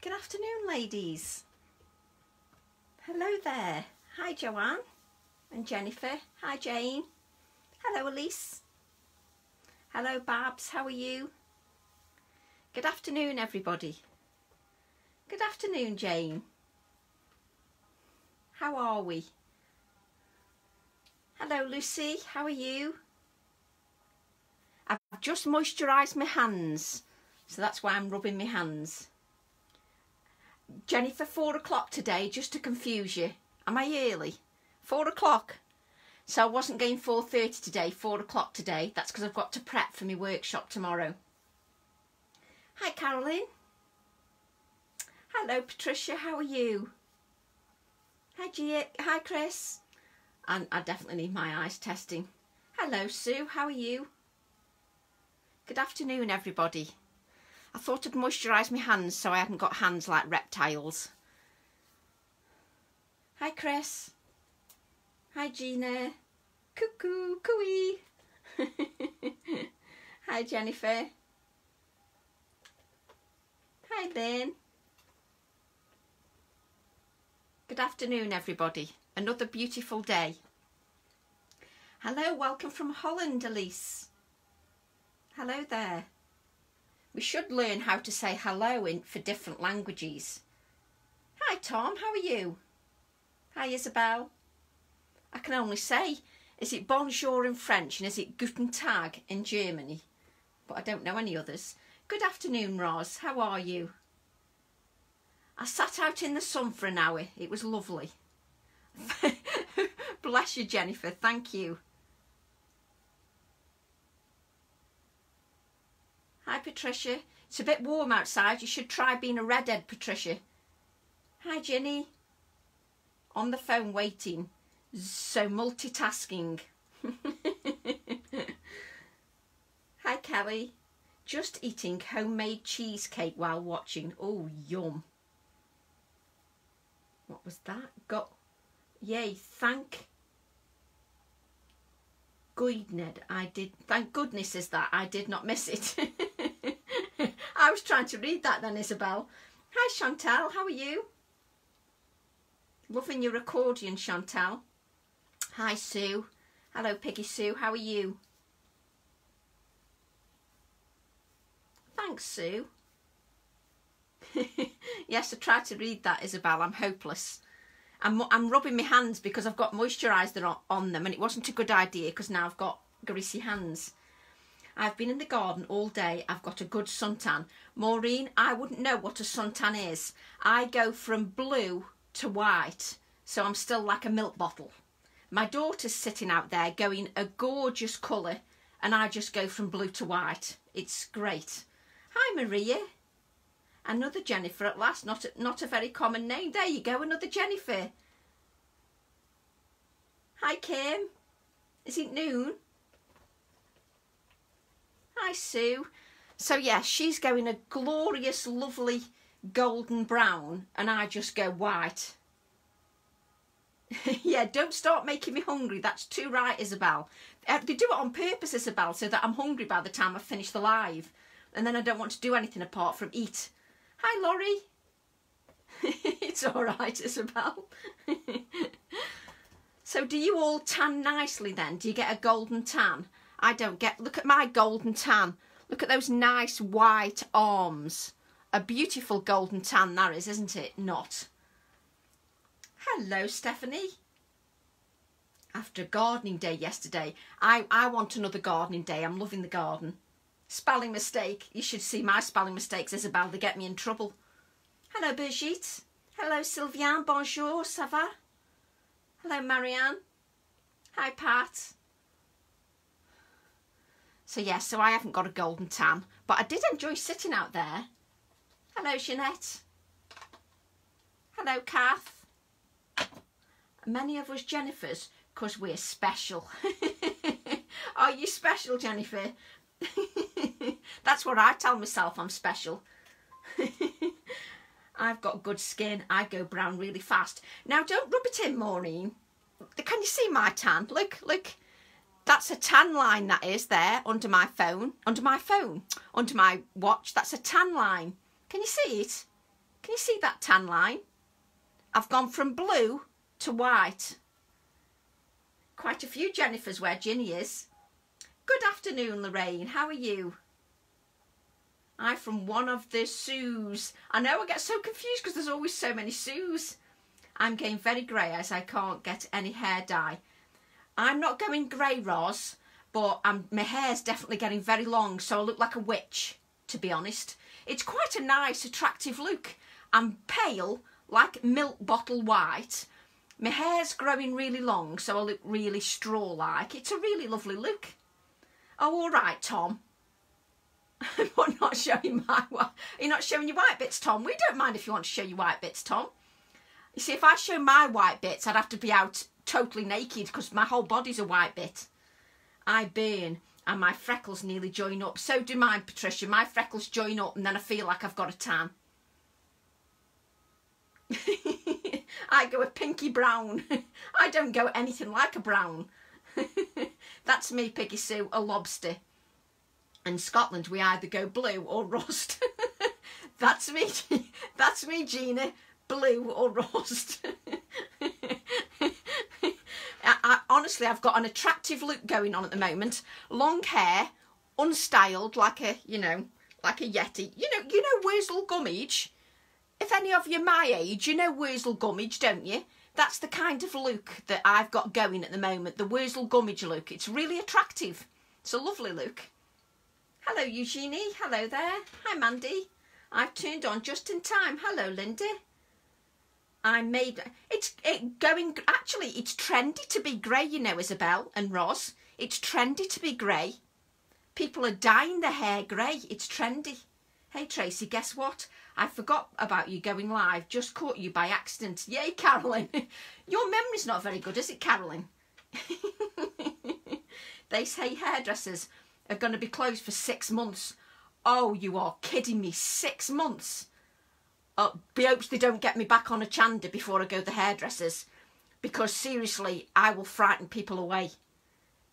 Good afternoon, ladies. Hello there. Hi, Joanne and Jennifer. Hi, Jane. Hello, Elise. Hello, Babs. How are you? Good afternoon, everybody. Good afternoon, Jane. How are we? Hello, Lucy. How are you? I've just moisturised my hands, so that's why I'm rubbing my hands. Jennifer, 4 o'clock today, just to confuse you. Am I early? 4 o'clock. So I wasn't going 4:30 today, 4 o'clock today. That's because I've got to prep for my workshop tomorrow. Hi, Caroline. Hello, Patricia. How are you? Hi, Gia. Hi, Chris. And I definitely need my eyes testing. Hello, Sue. How are you? Good afternoon, everybody. I thought I'd moisturise my hands so I hadn't got hands like reptiles. Hi, Chris. Hi, Gina. Cuckoo, cooey. Hi, Jennifer. Hi, Lynn. Good afternoon, everybody. Another beautiful day. Hello, welcome from Holland, Elise. Hello there. We should learn how to say hello for different languages. Hi, Tom. How are you? Hi, Isabel. I can only say, is it bonjour in French and is it guten Tag in Germany? But I don't know any others. Good afternoon, Roz. How are you? I sat out in the sun for an hour. It was lovely. Bless you, Jennifer. Thank you. Hi, Patricia. It's a bit warm outside. You should try being a redhead, Patricia. Hi, Ginny. On the phone waiting. So multitasking. Hi, Kelly. Just eating homemade cheesecake while watching. Oh, yum. What was that? Yay, thank goodness thank goodness is that I did not miss it. I was trying to read that then, Isabel. Hi, Chantal. How are you? Loving your accordion, Chantal. Hi, Sue. Hello, Piggy Sue. How are you? Thanks, Sue. Yes, I tried to read that, Isabel. I'm hopeless. I'm rubbing my hands because I've got moisturiser on them, and it wasn't a good idea because now I've got greasy hands. I've been in the garden all day. I've got a good suntan. Maureen, I wouldn't know what a suntan is. I go from blue to white, so I'm still like a milk bottle. My daughter's sitting out there going a gorgeous colour, and I just go from blue to white. It's great. Hi, Maria. Another Jennifer at last. Not a very common name. There you go, another Jennifer. Hi, Kim. Is it noon? Hi, Sue. So, yes, she's going a glorious, lovely golden brown, and I just go white. Yeah, don't start making me hungry. That's too right, Isabel. They do it on purpose, Isabel, so that I'm hungry by the time I finish the live. And then I don't want to do anything apart from eat. Hi, Laurie. It's all right, Isabel. So do you all tan nicely then? Do you get a golden tan? I don't get... Look at my golden tan. Look at those nice white arms. A beautiful golden tan that is, isn't it? Not. Hello, Stephanie. After a gardening day yesterday, I want another gardening day. I'm loving the garden. Spelling mistake. You should see my spelling mistakes, Isabel. They get me in trouble. Hello, Brigitte. Hello, Sylviane. Bonjour. Ça va? Hello, Marianne. Hi, Pat. So, yes, so I haven't got a golden tan. But I did enjoy sitting out there. Hello, Jeanette. Hello, Kath. Many of us Jennifers, because we're special. Are you special, Jennifer? That's what I tell myself, I'm special. I've got good skin. I go brown really fast. Now, don't rub it in, Maureen. Can you see my tan? Look, look. That's a tan line, that is, there, under my phone. Under my phone. Under my watch. That's a tan line. Can you see it? Can you see that tan line? I've gone from blue to white. Quite a few Jennifers where Ginny is. Good afternoon, Lorraine. How are you? I'm from one of the Sues. I know, I get so confused because there's always so many Sues. I'm going very grey as I can't get any hair dye. I'm not going grey, Roz, but my hair's definitely getting very long, so I look like a witch, to be honest. It's quite a nice, attractive look. I'm pale, like milk bottle white. My hair's growing really long, so I look really straw-like. It's a really lovely look. Oh, all right, Tom. I'm not showing my white. You're not showing your white bits, Tom. We don't mind if you want to show your white bits, Tom. You see, if I show my white bits, I'd have to be out totally naked because my whole body's a white bit. I burn and my freckles nearly join up. So do mine, Patricia. My freckles join up and then I feel like I've got a tan. I go a pinky brown. I don't go anything like a brown. That's me, Piggy Sue, a lobster. In Scotland, we either go blue or rust. That's me. That's me, Gina. Blue or rust. Honestly, I've got an attractive look going on at the moment. Long hair, unstyled, like a, like a yeti. You know Wurzel Gummidge? If any of you my age, you know Wurzel Gummidge, don't you? That's the kind of look that I've got going at the moment, the Wurzel Gummidge look. It's really attractive. It's a lovely look. Hello, Eugenie. Hello there. Hi, Mandy. I've turned on just in time. Hello, Lindy. It's trendy to be grey, you know, Isabel and Roz. It's trendy to be grey. People are dyeing their hair grey. It's trendy. Hey, Tracy, guess what? I forgot about you going live. Just caught you by accident. Yay, Carolyn. Your memory's not very good, is it, Carolyn? They say hairdressers are going to be closed for 6 months. Oh, you are kidding me. 6 months. Oh, be hopes they don't get me back on a chander before I go to the hairdressers. Because seriously, I will frighten people away.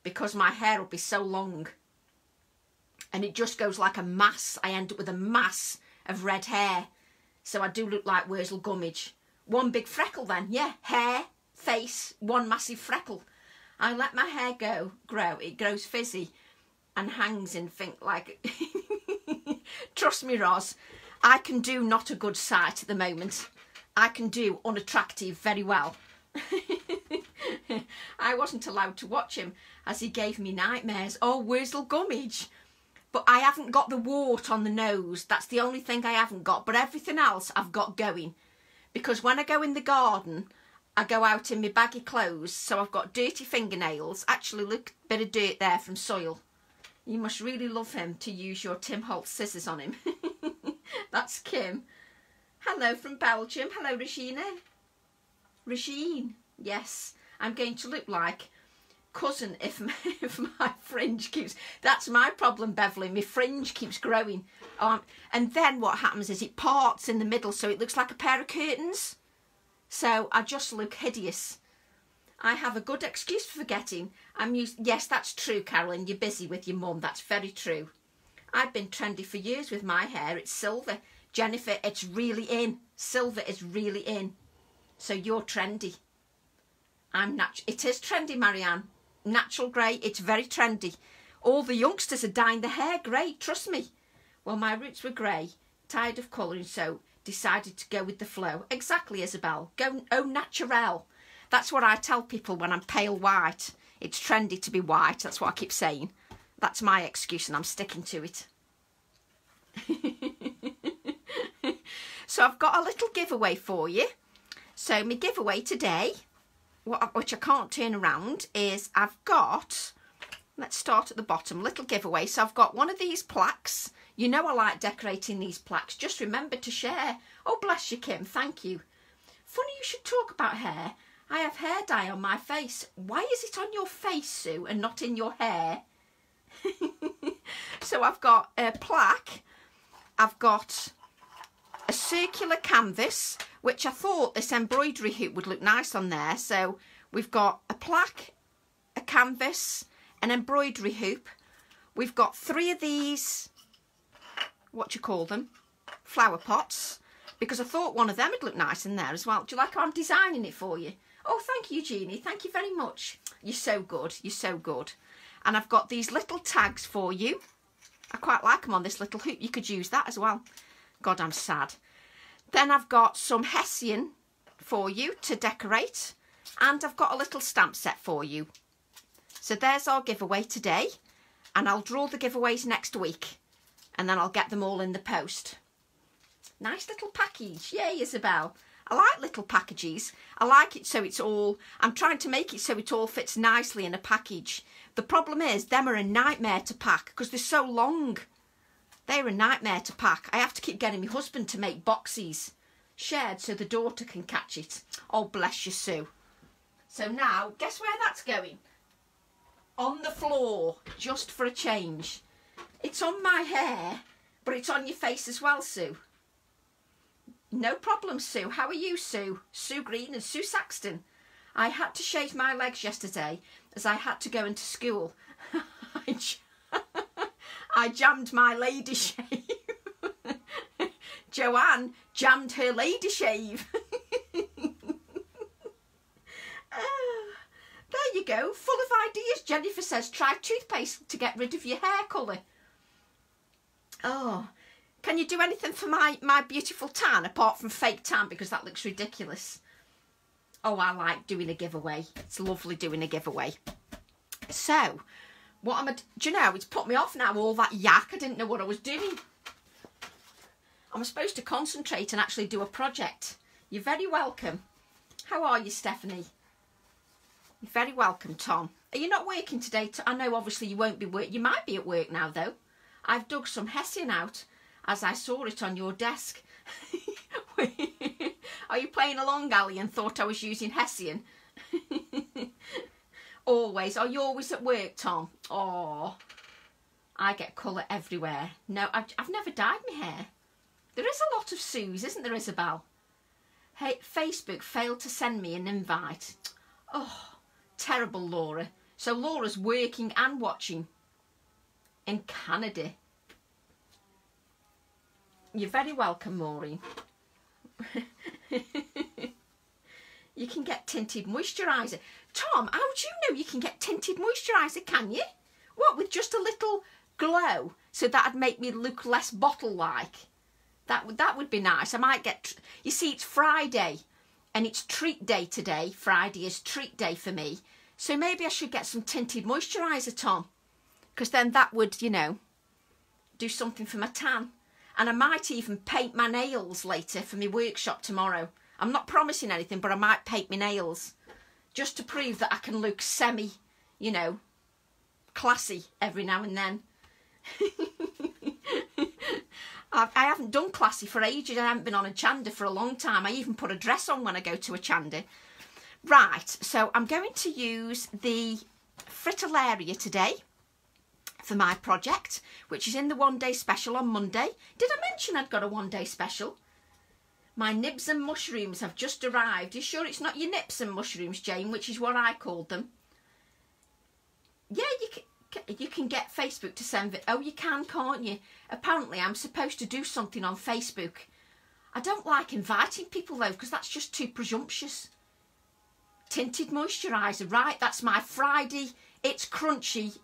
Because my hair will be so long. And it just goes like a mass. I end up with a mass of red hair. So I do look like Wurzel Gummidge. One big freckle then. Yeah, hair, face, one massive freckle. I let my hair grow. It grows fizzy and hangs and think like... Trust me, Roz. I can do not a good sight at the moment. I can do unattractive very well. I wasn't allowed to watch him as he gave me nightmares. Oh, Wurzel Gummidge. But I haven't got the wart on the nose. That's the only thing I haven't got. But everything else I've got going. Because when I go in the garden, I go out in my baggy clothes. So I've got dirty fingernails. Actually, look, a bit of dirt there from soil. You must really love him to use your Tim Holtz scissors on him. That's Kim. Hello from Belgium. Hello, Regina. Regine. Yes, I'm going to look like cousin if my fringe keeps... That's my problem, Beverly. My fringe keeps growing. And then what happens is it parts in the middle so it looks like a pair of curtains. So I just look hideous. I have a good excuse for forgetting. Yes, that's true, Carolyn. You're busy with your mum. That's very true. I've been trendy for years with my hair. It's silver. Jennifer, it's really in. Silver is really in. So you're trendy. It is trendy, Marianne. Natural grey, it's very trendy. All the youngsters are dyeing their hair grey, trust me. Well, my roots were grey, tired of colouring, so decided to go with the flow. Exactly, Isabel. Go au naturel. That's what I tell people when I'm pale white. It's trendy to be white, that's what I keep saying. That's my excuse and I'm sticking to it. So I've got a little giveaway for you. So my giveaway today, which I can't turn around, is I've got, let's start at the bottom, little giveaway. So I've got one of these plaques. You know I like decorating these plaques. Just remember to share. Oh, bless you, Kim. Thank you. Funny you should talk about hair. I have hair dye on my face. Why is it on your face, Sue, and not in your hair? So I've got a plaque. I've got a circular canvas, which I thought this embroidery hoop would look nice on there. So we've got a plaque, a canvas, an embroidery hoop. We've got 3 of these, what do you call them, flower pots. because I thought one of them would look nice in there as well. Do you like how I'm designing it for you? Oh, thank you, Jeannie. Thank you very much. You're so good. You're so good. And I've got these little tags for you. I quite like them on this little hoop. You could use that as well. God, I'm sad. Then I've got some Hessian for you to decorate. And I've got a little stamp set for you. So there's our giveaway today. And I'll draw the giveaways next week. And then I'll get them all in the post. Nice little package. Yay, Isabel. I like little packages. I like it so it's all... I'm trying to make it so it all fits nicely in a package. The problem is, them are a nightmare to pack because they're so long. They're a nightmare to pack. I have to keep getting my husband to make boxes shared so the daughter can catch it. Oh, bless you, Sue. So now, guess where that's going? On the floor, just for a change. It's on my hair, but it's on your face as well, Sue. No problem, Sue. How are you, Sue? Sue Green and Sue Saxton. I had to shave my legs yesterday as I had to go into school. I jammed my lady shave. Joanne jammed her lady shave. There you go. Full of ideas. Jennifer says, try toothpaste to get rid of your hair colour. Oh, can you do anything for my beautiful tan apart from fake tan because that looks ridiculous? Oh, I like doing a giveaway. It's lovely doing a giveaway. So, what do you know, it's put me off now, all that yak. I didn't know what I was doing. I'm supposed to concentrate and actually do a project. You're very welcome. How are you, Stephanie? You're very welcome, Tom. Are you not working today? I know obviously you won't be working. You might be at work now, though. I've dug some Hessian out as I saw it on your desk. Are you playing along, Ali, and thought I was using Hessian? Always. Are you always at work, Tom? Oh, I get colour everywhere. No, I've never dyed my hair. There is a lot of Sues, isn't there, Isabel? Hey, Facebook failed to send me an invite. Oh, terrible, Laura. So Laura's working and watching in Canada. You're very welcome, Maureen. You can get tinted moisturiser. Tom, how do you know you can get tinted moisturiser, can you? What, with just a little glow? So that'd make me look less bottle-like. That would be nice. I might get... You see, it's Friday, and it's treat day today. Friday is treat day for me. So maybe I should get some tinted moisturiser, Tom. Because then that would, you know, do something for my tan. And I might even paint my nails later for my workshop tomorrow. I'm not promising anything, but I might paint my nails. Just to prove that I can look semi, you know, classy every now and then. I haven't done classy for ages. I haven't been on a chanda for a long time. I even put a dress on when I go to a chanda. Right, so I'm going to use the Fritillaria today for my project, which is in the one-day special on Monday. Did I mention I'd got a one-day special? My nibs and mushrooms have just arrived. You sure it's not your nips and mushrooms, Jane, which is what I called them? Yeah, you can get Facebook to send it. Oh, you can, can't you? Apparently, I'm supposed to do something on Facebook. I don't like inviting people, though, because that's just too presumptuous. Tinted moisturiser, right? That's my Friday, it's crunchy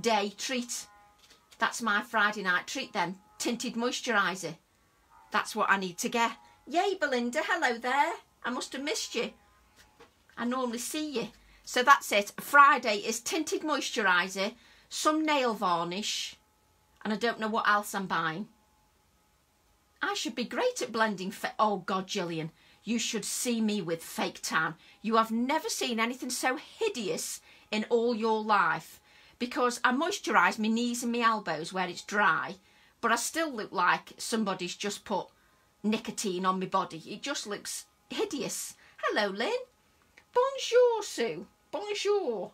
day treat. That's my Friday night treat then. Tinted moisturiser. That's what I need to get. Yay, Belinda. Hello there. I must have missed you. I normally see you. So that's it. Friday is tinted moisturiser, some nail varnish, and I don't know what else I'm buying. I should be great at blending. Oh, God, Gillian. You should see me with fake tan. You have never seen anything so hideous in all your life. Because I moisturise my knees and my elbows where it's dry, but I still look like somebody's just put nicotine on my body. It just looks hideous. Hello, Lynn. Bonjour, Sue. Bonjour.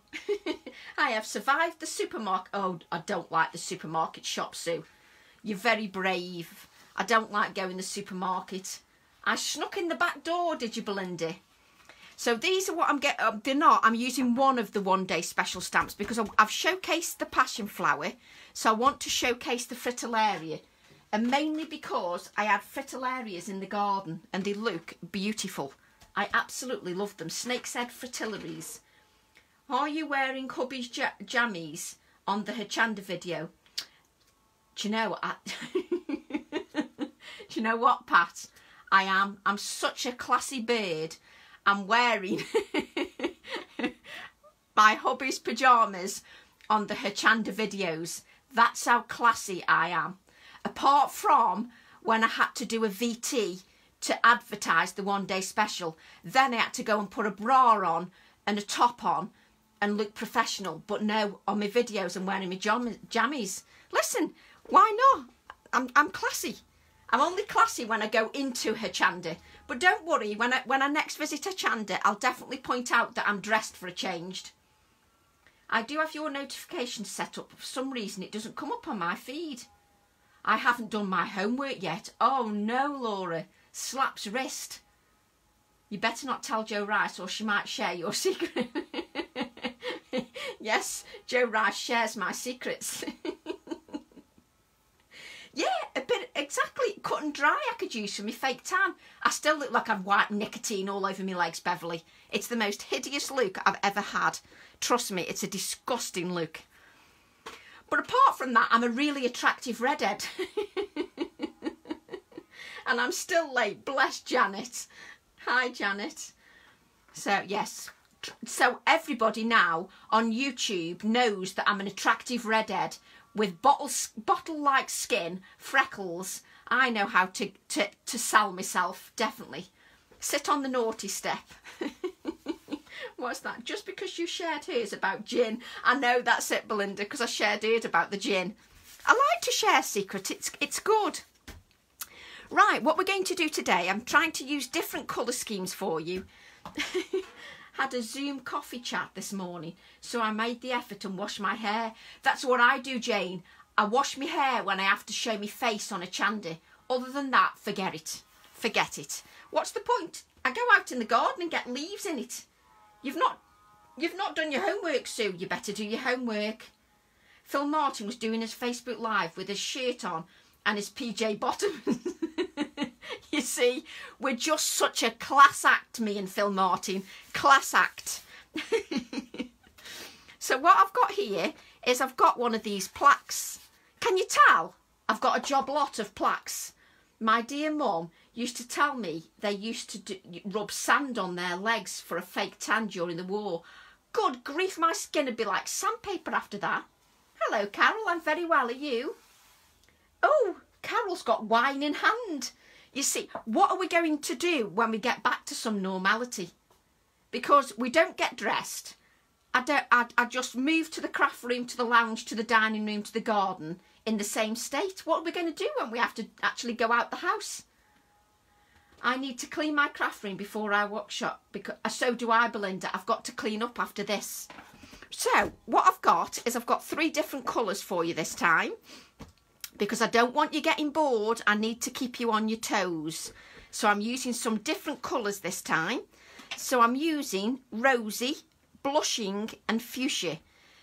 I have survived the supermarket. Oh, I don't like the supermarket shop, Sue. You're very brave. I don't like going to the supermarket. I snuck in the back door, did you, Belinda? So these are what I'm getting. They're not. I'm using one of the one-day special stamps because I've showcased the passion flower. So I want to showcase the Fritillaria. And mainly because I had fritillarias in the garden and they look beautiful. I absolutely love them. Snake's Head fritillaries. Are you wearing hubby's jammies on the Hachanda video? Do you know, do you know what, Pat? I am. I'm such a classy bird. I'm wearing my hubby's pyjamas on the Hachanda videos. That's how classy I am. Apart from when I had to do a VT to advertise the one day special, then I had to go and put a bra on and a top on and look professional. But no, on my videos I'm wearing my jammies. Listen, why not? I'm classy. I'm only classy when I go into Hachanda. But don't worry, when I next visit Hachanda, I'll definitely point out that I'm dressed for a change. I do have your notifications set up. For some reason, it doesn't come up on my feed. I haven't done my homework yet. Oh no, Laura. Slaps wrist. You better not tell Jo Rice or she might share your secret. Yes, Jo Rice shares my secrets. Yeah, a bit, exactly. Cut and dry I could use for my fake tan. I still look like I've wiped nicotine all over my legs, Beverly. It's the most hideous look I've ever had. Trust me, it's a disgusting look. But apart from that, I'm a really attractive redhead. And I'm still late. Bless Janet. Hi, Janet. So, yes. So everybody now on YouTube knows that I'm an attractive redhead with bottle-like skin, freckles. I know how to sell myself, definitely. Sit on the naughty step. What's that? Just because you shared hers about gin. I know that's it, Belinda, because I shared hers about the gin. I like to share secrets. It's good. Right, what we're going to do today, I'm trying to use different colour schemes for you. Had a Zoom coffee chat this morning, so I made the effort and washed my hair. That's what I do, Jane. I wash my hair when I have to show my face on a chandy. Other than that, forget it. Forget it. What's the point? I go out in the garden and get leaves in it. You've not done your homework, Sue. You better do your homework. Phil Martin was doing his Facebook Live with his shirt on and his PJ bottoms. You see, we're just such a class act, me and Phil Martin. Class act. So what I've got here is I've got one of these plaques. Can you tell? I've got a job lot of plaques. My dear mum used to tell me they used to rub sand on their legs for a fake tan during the war. Good grief, my skin would be like sandpaper after that. Hello, Carol. I'm very well. Are you? Oh, Carol's got wine in hand. You see, what are we going to do when we get back to some normality? Because we don't get dressed. I just move to the craft room, to the lounge, to the dining room, to the garden in the same state. What are we going to do when we have to actually go out the house? I need to clean my craft room before I workshop. Because so do I, Belinda. I've got to clean up after this. So what I've got is I've got 3 different colours for you this time. Because I don't want you getting bored, I need to keep you on your toes. So I'm using some different colours this time. So I'm using rosy, blushing and fuchsia.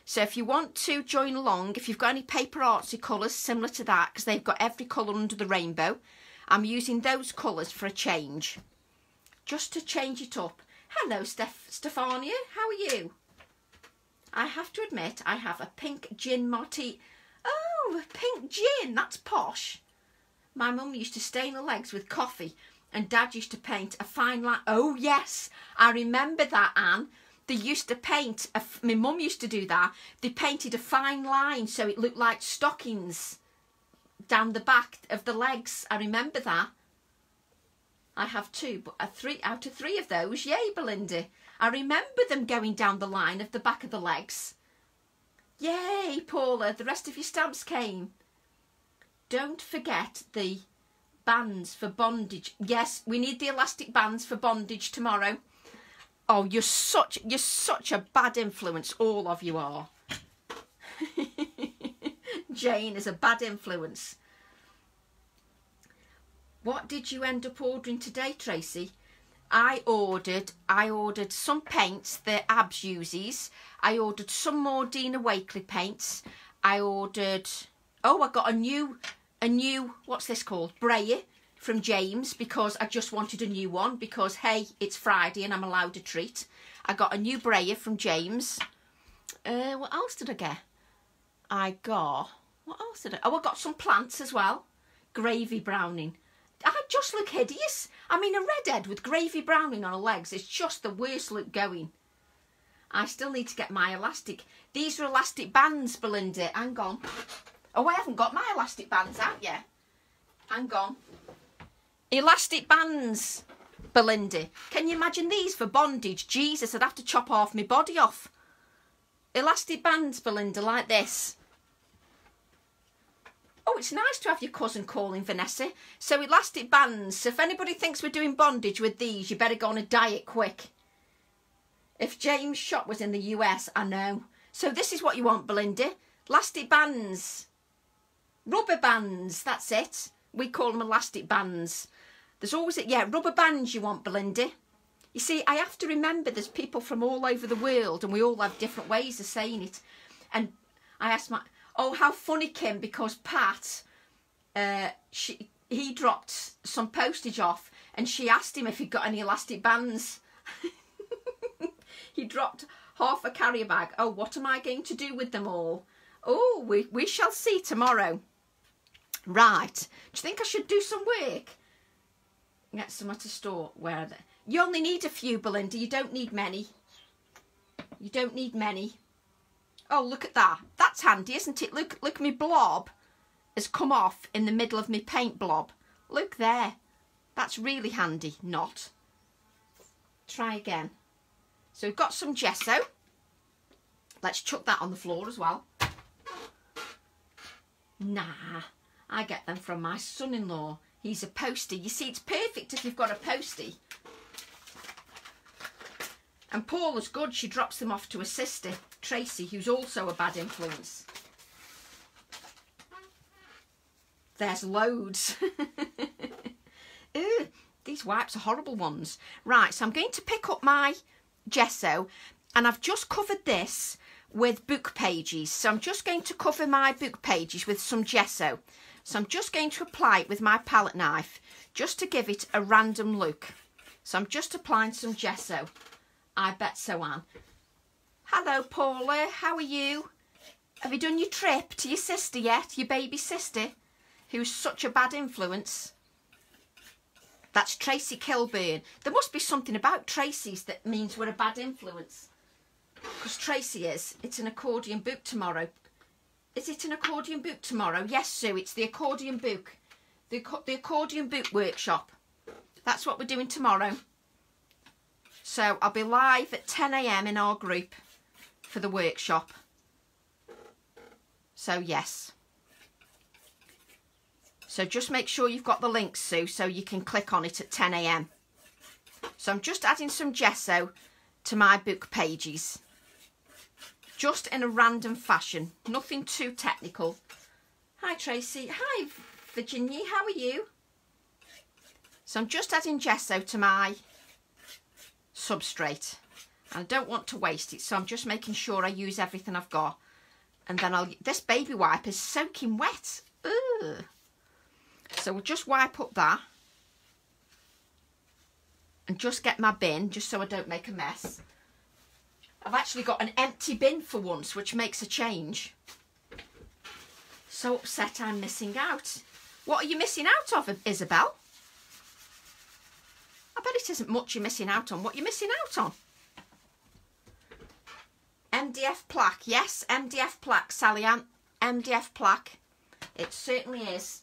So if you want to join along, if you've got any paper artsy colours similar to that, because they've got every colour under the rainbow, I'm using those colours for a change. Just to change it up. Hello, Stefania, how are you? I have to admit, I have a pink gin martini. Oh, pink gin, that's posh. My mum used to stain her legs with coffee and Dad used to paint a fine line. Oh, yes, I remember that, Anne. They used to paint, my mum used to do that. They painted a fine line so it looked like stockings down the back of the legs. I remember that. I have 2, but 3 out of 3 of those. Yay, Belinda. I remember them going down the line of the back of the legs. Yay, Paula, the rest of your stamps came. Don't forget the bands for bondage. Yes, we need the elastic bands for bondage tomorrow. Oh, you're such a bad influence, all of you are. Jane is a bad influence. What did you end up ordering today, Tracy? I ordered some paints that Abs uses. I ordered some more Dina Wakley paints. I ordered, oh, I got a new a new, what's this called, brayer from James, because I just wanted a new one, because hey, it's Friday and I'm allowed a treat. I got a new brayer from James. What else did I get? What else did I? Oh, I got some plants as well. Gravy browning. I just look hideous. I mean, a redhead with gravy browning on her legs is just the worst look going. I still need to get my elastic. These are elastic bands, Belinda. Hang on. Oh, I haven't got my elastic bands out yet. Hang on. Elastic bands, Belinda. Can you imagine these for bondage? Jesus, I'd have to chop half my body off. Elastic bands, Belinda, like this. Oh, it's nice to have your cousin calling Vanessa. So elastic bands. So if anybody thinks we're doing bondage with these, you better go on a diet quick. If James' shop was in the US, I know. So this is what you want, Belinda. Elastic bands. Rubber bands, that's it. We call them elastic bands. There's always, rubber bands you want, Belinda. You see, I have to remember there's people from all over the world and we all have different ways of saying it. And I asked oh, how funny, Kim, because Pat, he dropped some postage off and she asked him if he'd got any elastic bands. He dropped half a carrier bag. Oh, what am I going to do with them all? Oh, we shall see tomorrow. Right. Do you think I should do some work? Get some at a store. Where are they? You only need a few, Belinda. You don't need many. You don't need many. Oh, look at that. That's handy, isn't it? Look, my blob has come off in the middle of my paint blob. Look there. That's really handy. Not. Try again. So we've got some gesso. Let's chuck that on the floor as well. Nah, I get them from my son-in-law. He's a postie. You see, it's perfect if you've got a postie. And Paula's good. She drops them off to her sister, Tracy, who's also a bad influence. There's loads. Ew, these wipes are horrible ones. Right, so I'm going to pick up my gesso and I've just covered this with book pages. So I'm just going to cover my book pages with some gesso. So I'm just going to apply it with my palette knife just to give it a random look. So I'm just applying some gesso. I bet so, Anne. Hello, Paula. How are you? Have you done your trip to your sister yet? Your baby sister, who's such a bad influence. That's Tracy Kilburn. There must be something about Tracy's that means we're a bad influence. Because Tracy is. It's an accordion book tomorrow. Is it an accordion book tomorrow? Yes, Sue, it's the accordion book. The accordion book workshop. That's what we're doing tomorrow. So I'll be live at 10 AM in our group for the workshop. So yes. So just make sure you've got the link, Sue, so you can click on it at 10 AM. So I'm just adding some gesso to my book pages. Just in a random fashion. Nothing too technical. Hi, Tracy. Hi, Virginia. How are you? So I'm just adding gesso to my substrate. I don't want to waste it, so I'm just making sure I use everything I've got. And then this baby wipe is soaking wet. Ugh. So we'll just wipe up that. And just get my bin, just so I don't make a mess. I've actually got an empty bin for once, which makes a change. So upset I'm missing out. What are you missing out of, Isabel? I bet it isn't much you're missing out on. What are you missing out on? MDF plaque. Yes, MDF plaque, Sally Ann. MDF plaque. It certainly is.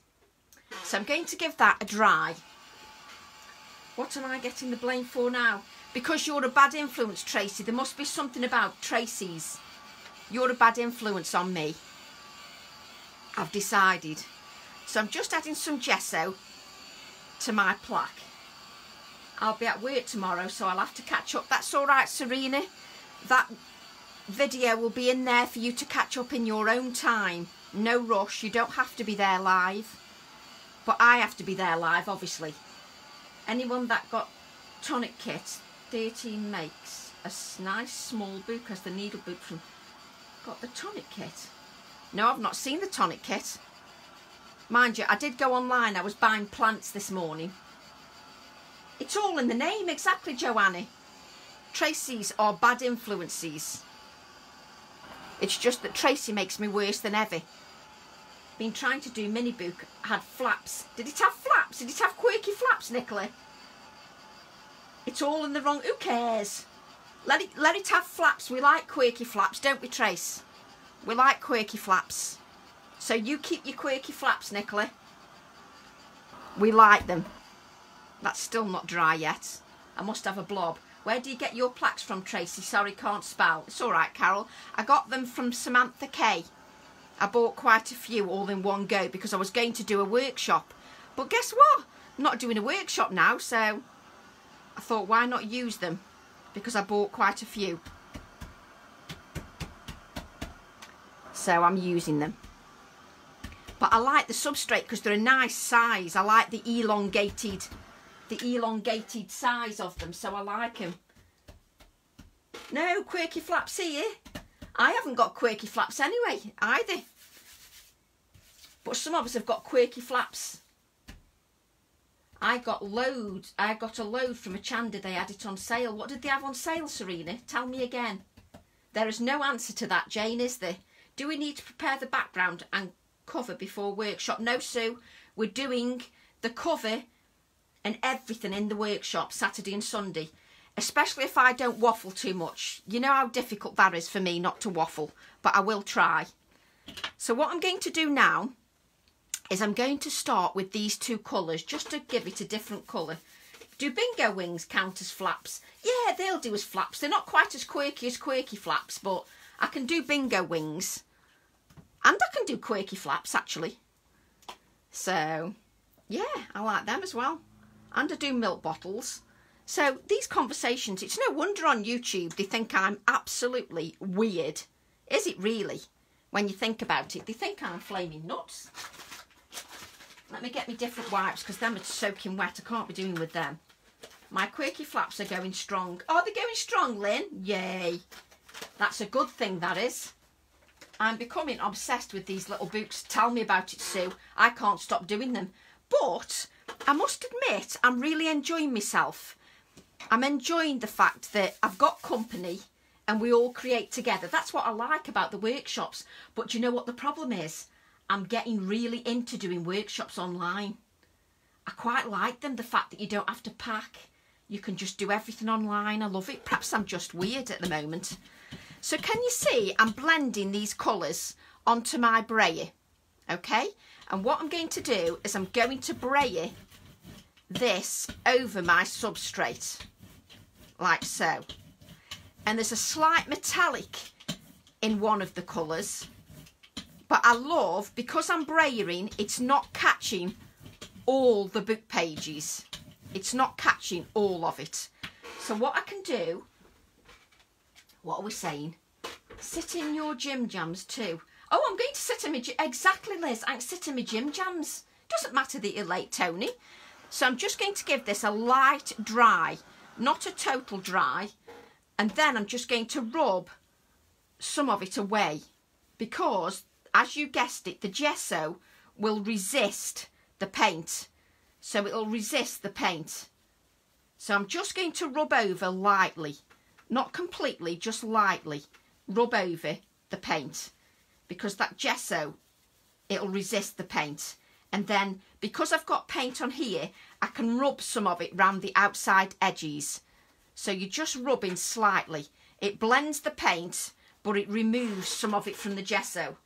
So I'm going to give that a dry. What am I getting the blame for now? Because you're a bad influence, Tracy. There must be something about Tracy's. You're a bad influence on me. I've decided. So I'm just adding some gesso to my plaque. I'll be at work tomorrow, so I'll have to catch up. That's all right, Serena. That video will be in there for you to catch up in your own time. No rush. You don't have to be there live. But I have to be there live, obviously. Anyone that got tonic kit, 13 makes a nice small book as the needle book from... Got the tonic kit? No, I've not seen the tonic kit. Mind you, I did go online. I was buying plants this morning. It's all in the name, exactly, Joanne. Tracy's are bad influences. It's just that Tracy makes me worse than ever. Been trying to do mini book, had flaps. Did it have flaps? Did it have quirky flaps, Nicola? It's all in the wrong. Who cares? Let it have flaps. We like quirky flaps, don't we, Trace? We like quirky flaps. So you keep your quirky flaps, Nicola. We like them. That's still not dry yet. I must have a blob. Where do you get your plaques from, Tracy? Sorry, can't spell. It's all right, Carol. I got them from Samantha K. I bought quite a few all in one go because I was going to do a workshop. But guess what? I'm not doing a workshop now, so I thought, why not use them? Because I bought quite a few. So I'm using them. But I like the substrate because they're a nice size. I like the elongated size of them, so I like them. No quirky flaps here. I haven't got quirky flaps anyway, either. But some of us have got quirky flaps. I got a load from a Chanda. They had it on sale. What did they have on sale, Serena? Tell me again. There is no answer to that, Jane, is there? Do we need to prepare the background and cover before workshop? No, Sue. We're doing the cover and everything in the workshop Saturday and Sunday, especially if I don't waffle too much. You know how difficult that is for me not to waffle, but I will try. So what I'm going to do now is I'm going to start with these two colours just to give it a different colour. Do bingo wings count as flaps? Yeah, they'll do as flaps. They're not quite as quirky flaps, but I can do bingo wings and I can do quirky flaps actually. So yeah, I like them as well. And I do milk bottles. So these conversations, it's no wonder on YouTube they think I'm absolutely weird. Is it really? When you think about it, they think I'm flaming nuts. Let me get me different wipes because them are soaking wet. I can't be doing with them. My quirky flaps are going strong. Oh, they're going strong, Lynn. Yay. That's a good thing, that is. I'm becoming obsessed with these little books. Tell me about it, Sue. I can't stop doing them. But I must admit, I'm really enjoying myself. I'm enjoying the fact that I've got company and we all create together. That's what I like about the workshops. But do you know what the problem is? I'm getting really into doing workshops online. I quite like them, the fact that you don't have to pack. You can just do everything online. I love it. Perhaps I'm just weird at the moment. So can you see I'm blending these colours onto my brayer? Okay? And what I'm going to do is I'm going to brayer this over my substrate. Like so. And there's a slight metallic in one of the colours. But I love, because I'm brayering, it's not catching all the book pages. It's not catching all of it. So what I can do, what are we saying? Sit in your gym jams too. Oh, I'm going to sit in my gym, exactly, Liz. I can sit in my gym jams. Doesn't matter that you're late, Tony. So I'm just going to give this a light dry, not a total dry. And then I'm just going to rub some of it away because, as you guessed it, the gesso will resist the paint. So it'll resist the paint. So I'm just going to rub over lightly, not completely, just lightly. Rub over the paint because that gesso, it'll resist the paint. And then because I've got paint on here, I can rub some of it round the outside edges. So you're just rubbing slightly. It blends the paint, but it removes some of it from the gesso.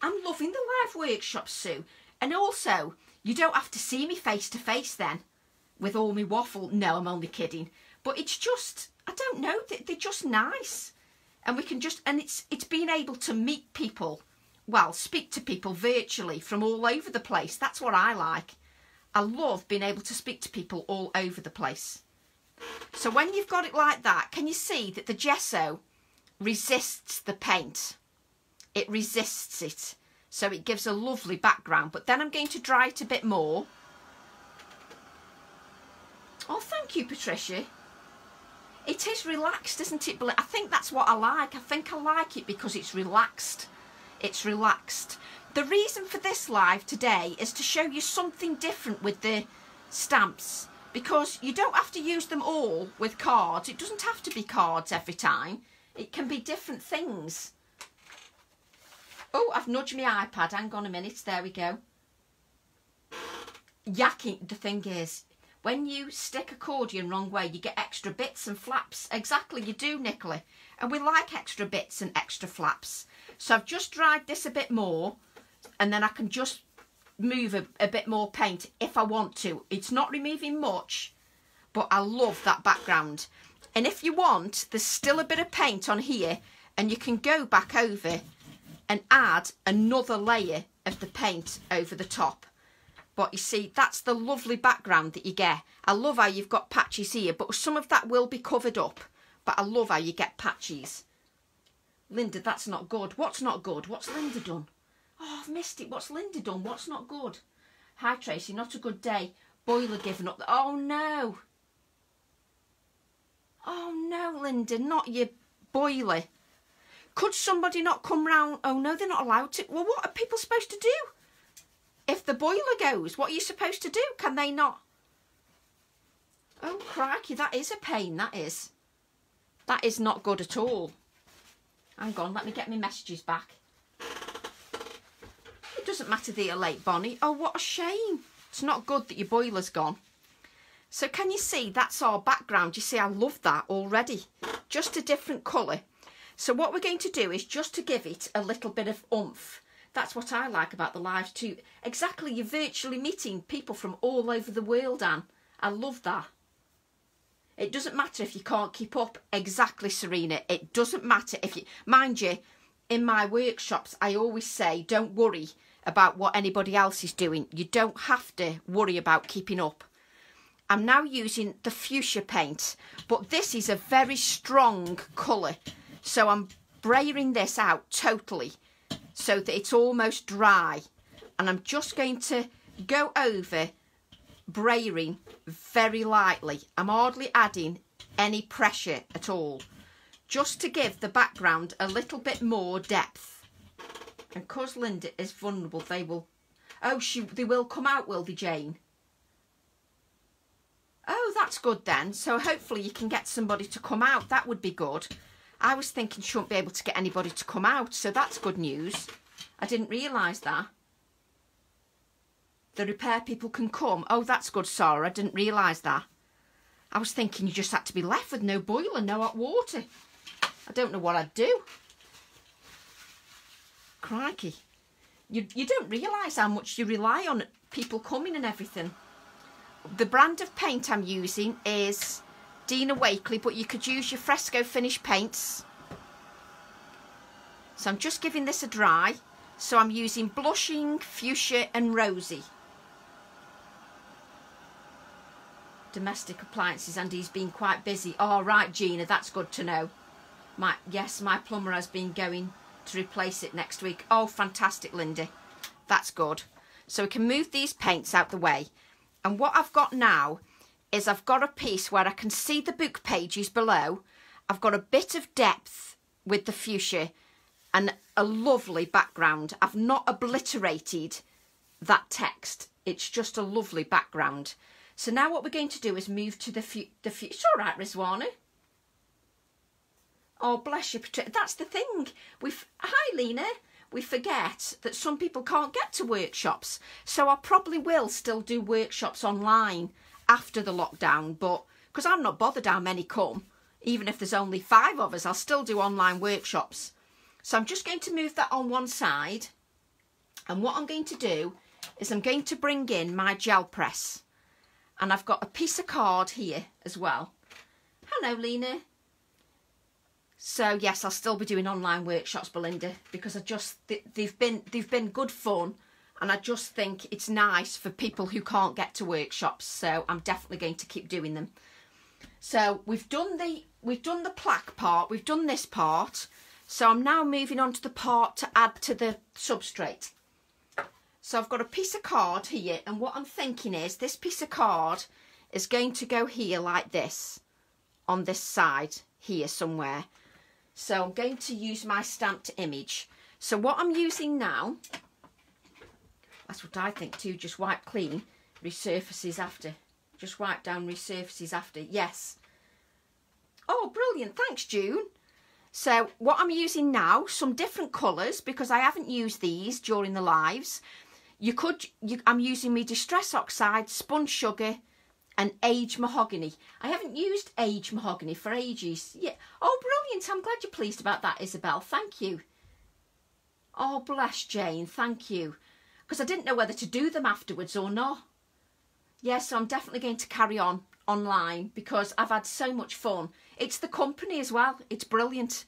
I'm loving the live workshops, Sue. And also, you don't have to see me face to face then with all my waffle. No, I'm only kidding. But it's just, I don't know, they're just nice. And we can just, and it's being able to meet people, well, speak to people virtually from all over the place. That's what I like. I love being able to speak to people all over the place. So when you've got it like that, can you see that the gesso resists the paint? It resists it. So it gives a lovely background. But then I'm going to dry it a bit more. Oh, thank you, Patricia. It is relaxed, isn't it? I think that's what I like. I think I like it because it's relaxed. it's relaxed. The reason for this live today is to show you something different with the stamps, because you don't have to use them all with cards. It doesn't have to be cards every time. It can be different things. Oh, I've nudged my iPad. Hang on a minute. There we go. Yakking. The thing is, when you stick accordion wrong way, you get extra bits and flaps. Exactly, you do, Nicola. And we like extra bits and extra flaps. So I've just dried this a bit more, and then I can just move a bit more paint if I want to. It's not removing much, but I love that background. And if you want, there's still a bit of paint on here, and you can go back over and add another layer of the paint over the top. But you see, that's the lovely background that you get. I love how you've got patches here, but some of that will be covered up. But I love how you get patches. Linda, that's not good. What's not good? What's Linda done? Oh, I've missed it. What's Linda done? What's not good? Hi, Tracy. Not a good day. Boiler given up. Oh, no. Oh, no, Linda. Not your boiler. Could somebody not come round? Oh, no, they're not allowed to. Well, what are people supposed to do? If the boiler goes, what are you supposed to do? Can they not? Oh, crikey. That is a pain. That is. That is not good at all. Hang on. Let me get my messages back. It doesn't matter that you're late, Bonnie. Oh, what a shame. It's not good that your boiler's gone. So can you see that's our background? You see, I love that already. Just a different colour. So what we're going to do is just to give it a little bit of oomph. That's what I like about the live too. Exactly, you're virtually meeting people from all over the world, Anne. I love that. It doesn't matter if you can't keep up. Exactly, Serena. It doesn't matter if you... Mind you, in my workshops, I always say, don't worry about what anybody else is doing. You don't have to worry about keeping up. I'm now using the fuchsia paint, but this is a very strong colour. So I'm braying this out totally so that it's almost dry. And I'm just going to go over braying very lightly. I'm hardly adding any pressure at all, just to give the background a little bit more depth. And because Linda is vulnerable, they will... Oh, they will come out, will they, Jane? Oh, that's good then. So hopefully you can get somebody to come out. That would be good. I was thinking she won't be able to get anybody to come out, so that's good news. I didn't realise that. The repair people can come. Oh, that's good, Sarah. I didn't realise that. I was thinking you just had to be left with no boiler, no hot water. I don't know what I'd do. Crikey. You don't realise how much you rely on people coming and everything. The brand of paint I'm using is Dina Wakley, but you could use your fresco finish paints. So I'm just giving this a dry. So I'm using Blushing, Fuchsia and Rosy. Domestic appliances, and he's been quite busy. Oh, right, Gina, that's good to know. Yes, my plumber has been going to replace it next week. Oh, fantastic, Linda. That's good. So we can move these paints out the way. And what I've got now is I've got a piece where I can see the book pages below. I've got a bit of depth with the fuchsia and a lovely background. I've not obliterated that text. It's just a lovely background. So now what we're going to do is move to the fuchsia. It's all right, Rizwana. Oh, bless you. That's the thing. Hi, Lena. We forget that some people can't get to workshops. So I probably will still do workshops online after the lockdown. But because I'm not bothered how many come, even if there's only 5 of us, I'll still do online workshops. So I'm just going to move that on one side. And what I'm going to do is I'm going to bring in my gel press. And I've got a piece of card here as well. Hello, Lena. So yes, I'll still be doing online workshops, Belinda, because they've been good fun, and I just think it's nice for people who can't get to workshops. So I'm definitely going to keep doing them. So we've done the plaque part, we've done this part. So I'm now moving on to the part to add to the substrate. So I've got a piece of card here, and what I'm thinking is this piece of card is going to go here like this, on this side here somewhere. So I'm going to use my stamped image. So what I'm using now, that's what I think too, just wipe clean, resurfaces after. Just wipe down, resurfaces after, yes. Oh, brilliant, thanks June. So what I'm using now, some different colours, because I haven't used these during the lives. I'm using me Distress Oxide, Sponge Sugar and Age Mahogany. I haven't used Age Mahogany for ages. Yeah. Oh, brilliant. I'm glad you're pleased about that, Isabel. Thank you. Oh, bless Jane. Thank you. Because I didn't know whether to do them afterwards or not. Yes, so I'm definitely going to carry on online because I've had so much fun. It's the company as well. It's brilliant.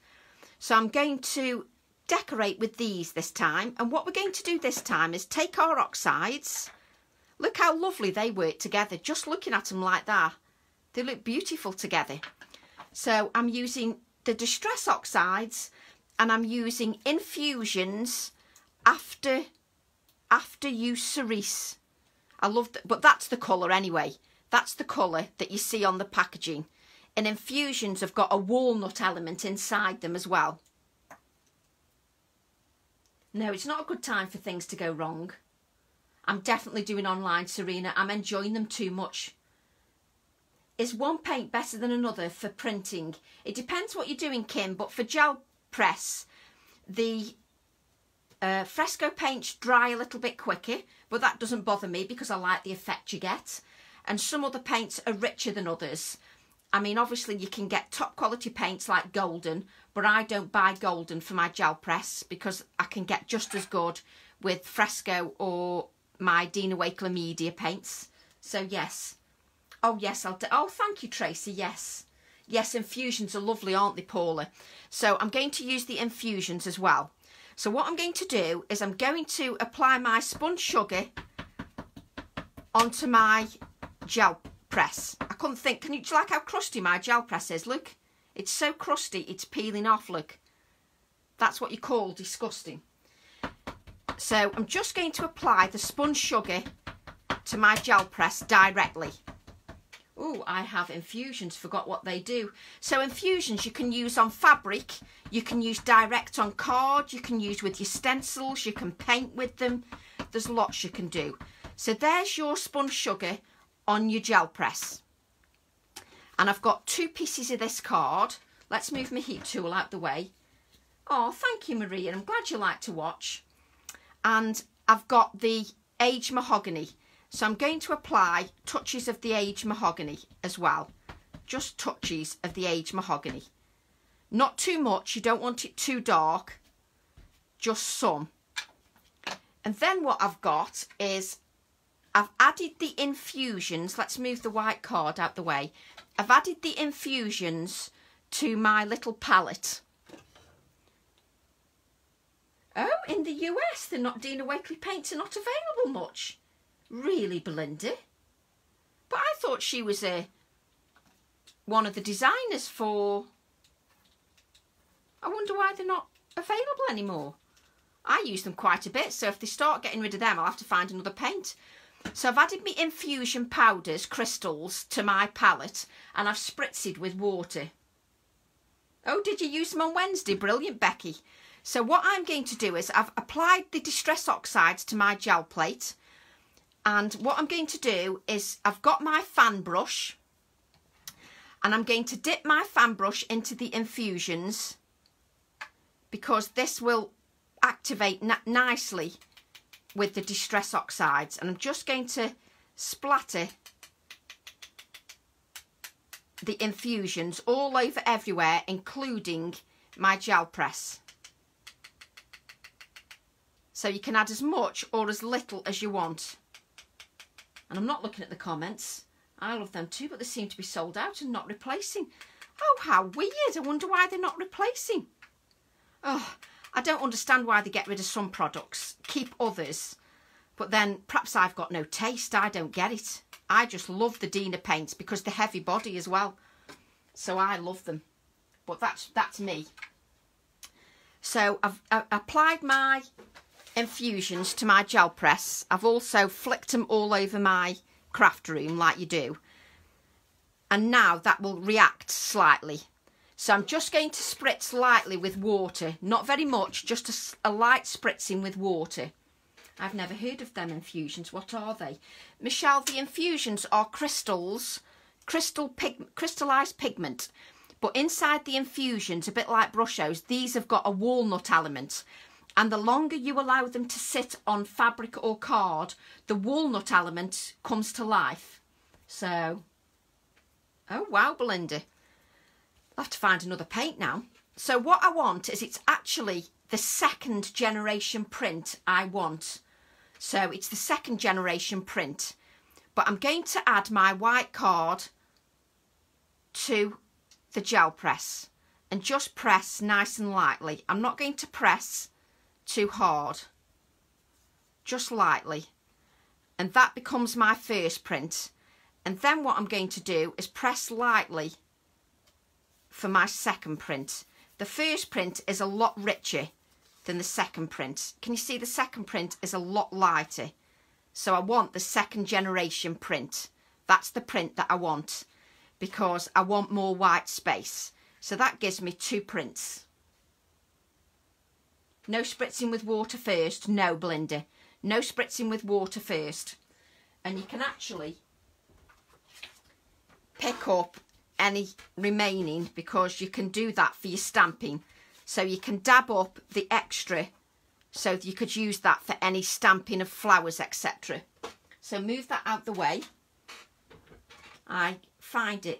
So I'm going to decorate with these this time. And what we're going to do this time is take our oxides. Look how lovely they work together. Just looking at them like that. They look beautiful together. So I'm using the Distress Oxides and I'm using Infusions After Use Cerise. I love that, but that's the colour anyway. That's the colour that you see on the packaging. And Infusions have got a walnut element inside them as well. No, it's not a good time for things to go wrong. I'm definitely doing online, Serena. I'm enjoying them too much. Is one paint better than another for printing? It depends what you're doing, Kim, but for gel press, the fresco paints dry a little bit quicker, but that doesn't bother me because I like the effect you get. And some other paints are richer than others. I mean, obviously you can get top quality paints like Golden, but I don't buy Golden for my gel press because I can get just as good with fresco or my Dina Wakeler Media paints. So yes. Oh yes, oh thank you Tracy, yes. Yes, infusions are lovely, aren't they, Paula? So I'm going to use the infusions as well. So what I'm going to do is I'm going to apply my Sponge Sugar onto my gel press. I couldn't think, do you like how crusty my gel press is? Look, it's so crusty, it's peeling off, look. That's what you call disgusting. So I'm just going to apply the Sponge Sugar to my gel press directly. Oh, I have infusions, forgot what they do. So infusions you can use on fabric, you can use direct on card, you can use with your stencils, you can paint with them. There's lots you can do. So there's your Sponge Sugar on your gel press. And I've got 2 pieces of this card. Let's move my heat tool out the way. Oh, thank you, Maria. I'm glad you like to watch. And I've got the Age Mahogany. So I'm going to apply touches of the Age Mahogany as well. Just touches of the Age Mahogany. Not too much, you don't want it too dark. Just some. And then what I've got is I've added the infusions. Let's move the white card out the way. I've added the infusions to my little palette. Oh, in the US, they're not, Dina Wakeler paints are not available much. Really, Belinda? But I thought she was one of the designers for... I wonder why they're not available anymore. I use them quite a bit, so if they start getting rid of them, I'll have to find another paint. So I've added my infusion powders, crystals, to my palette, and I've spritzed with water. Oh, did you use them on Wednesday? Brilliant, Becky. So what I'm going to do is I've applied the Distress Oxides to my gel plate. And what I'm going to do is I've got my fan brush. And I'm going to dip my fan brush into the infusions. Because this will activate nicely with the Distress Oxides. And I'm just going to splatter the infusions all over everywhere, including my gel press. So you can add as much or as little as you want. And I'm not looking at the comments. I love them too, but they seem to be sold out and not replacing. Oh, how weird. I wonder why they're not replacing. Oh, I don't understand why they get rid of some products, keep others. But then perhaps I've got no taste. I don't get it. I just love the Dina paints because they're heavy body as well. So I love them. But that's me. So I've applied my infusions to my gel press. I've also flicked them all over my craft room like you do. And now that will react slightly. So I'm just going to spritz lightly with water. Not very much, just a light spritzing with water. I've never heard of them infusions. What are they? Michelle, the infusions are crystals, crystallised pigment. But inside the infusions, a bit like Brushos, these have got a walnut element. And the longer you allow them to sit on fabric or card, the walnut element comes to life. So, oh wow, Belinda. I'll have to find another paint now. So what I want is, it's actually the second generation print I want. So it's the second generation print. But I'm going to add my white card to the gel press and just press nice and lightly. I'm not going to press too hard, just lightly. And that becomes my first print. And then what I'm going to do is press lightly for my second print. The first print is a lot richer than the second print. Can you see the second print is a lot lighter? So I want the second generation print. That's the print that I want, because I want more white space. So that gives me 2 prints. No spritzing with water first. No, Belinda. No spritzing with water first. And you can actually pick up any remaining, because you can do that for your stamping. So you can dab up the extra so that you could use that for any stamping of flowers, etc. So move that out the way. I find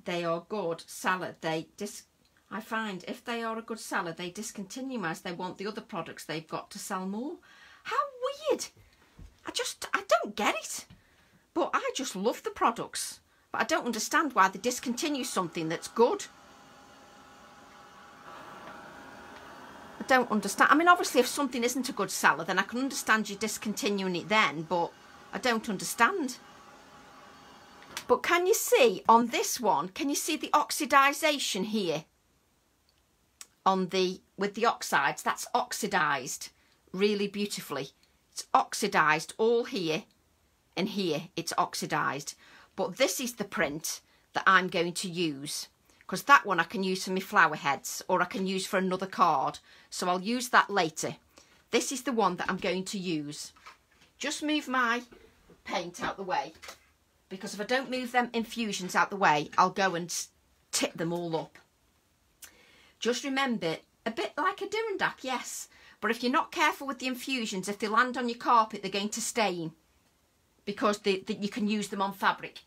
they are good salad. I find if they are a good seller, they discontinue as they want the other products they've got to sell more. How weird. I don't get it. But I just love the products. But I don't understand why they discontinue something that's good. I don't understand. I mean, obviously, if something isn't a good seller, then I can understand you discontinuing it then, but I don't understand. But can you see on this one, can you see the oxidization here? With the oxides, that's oxidized really beautifully. It's oxidized all here and here, it's oxidized. But this is the print that I'm going to use, because that one I can use for my flower heads, or I can use for another card. So I'll use that later. This is the one that I'm going to use. Just move my paint out the way, because if I don't move them infusions out the way, I'll go and tip them all up. Just remember, a bit like a Dirondack, yes. But if you're not careful with the infusions, if they land on your carpet, they're going to stain, because you can use them on fabric.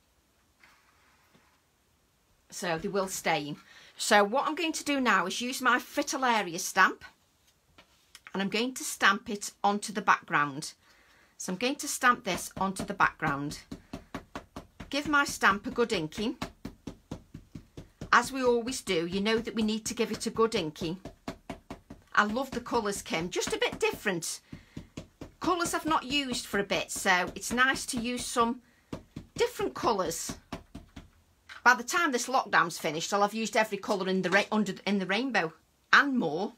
So they will stain. So what I'm going to do now is use my Fritillaria stamp, and I'm going to stamp it onto the background. So I'm going to stamp this onto the background. Give my stamp a good inking. As we always do, you know that we need to give it a good inking. I love the colours, Kim, just a bit different. Colours I've not used for a bit, so it's nice to use some different colours. By the time this lockdown's finished, I'll have used every colour in the rainbow and more.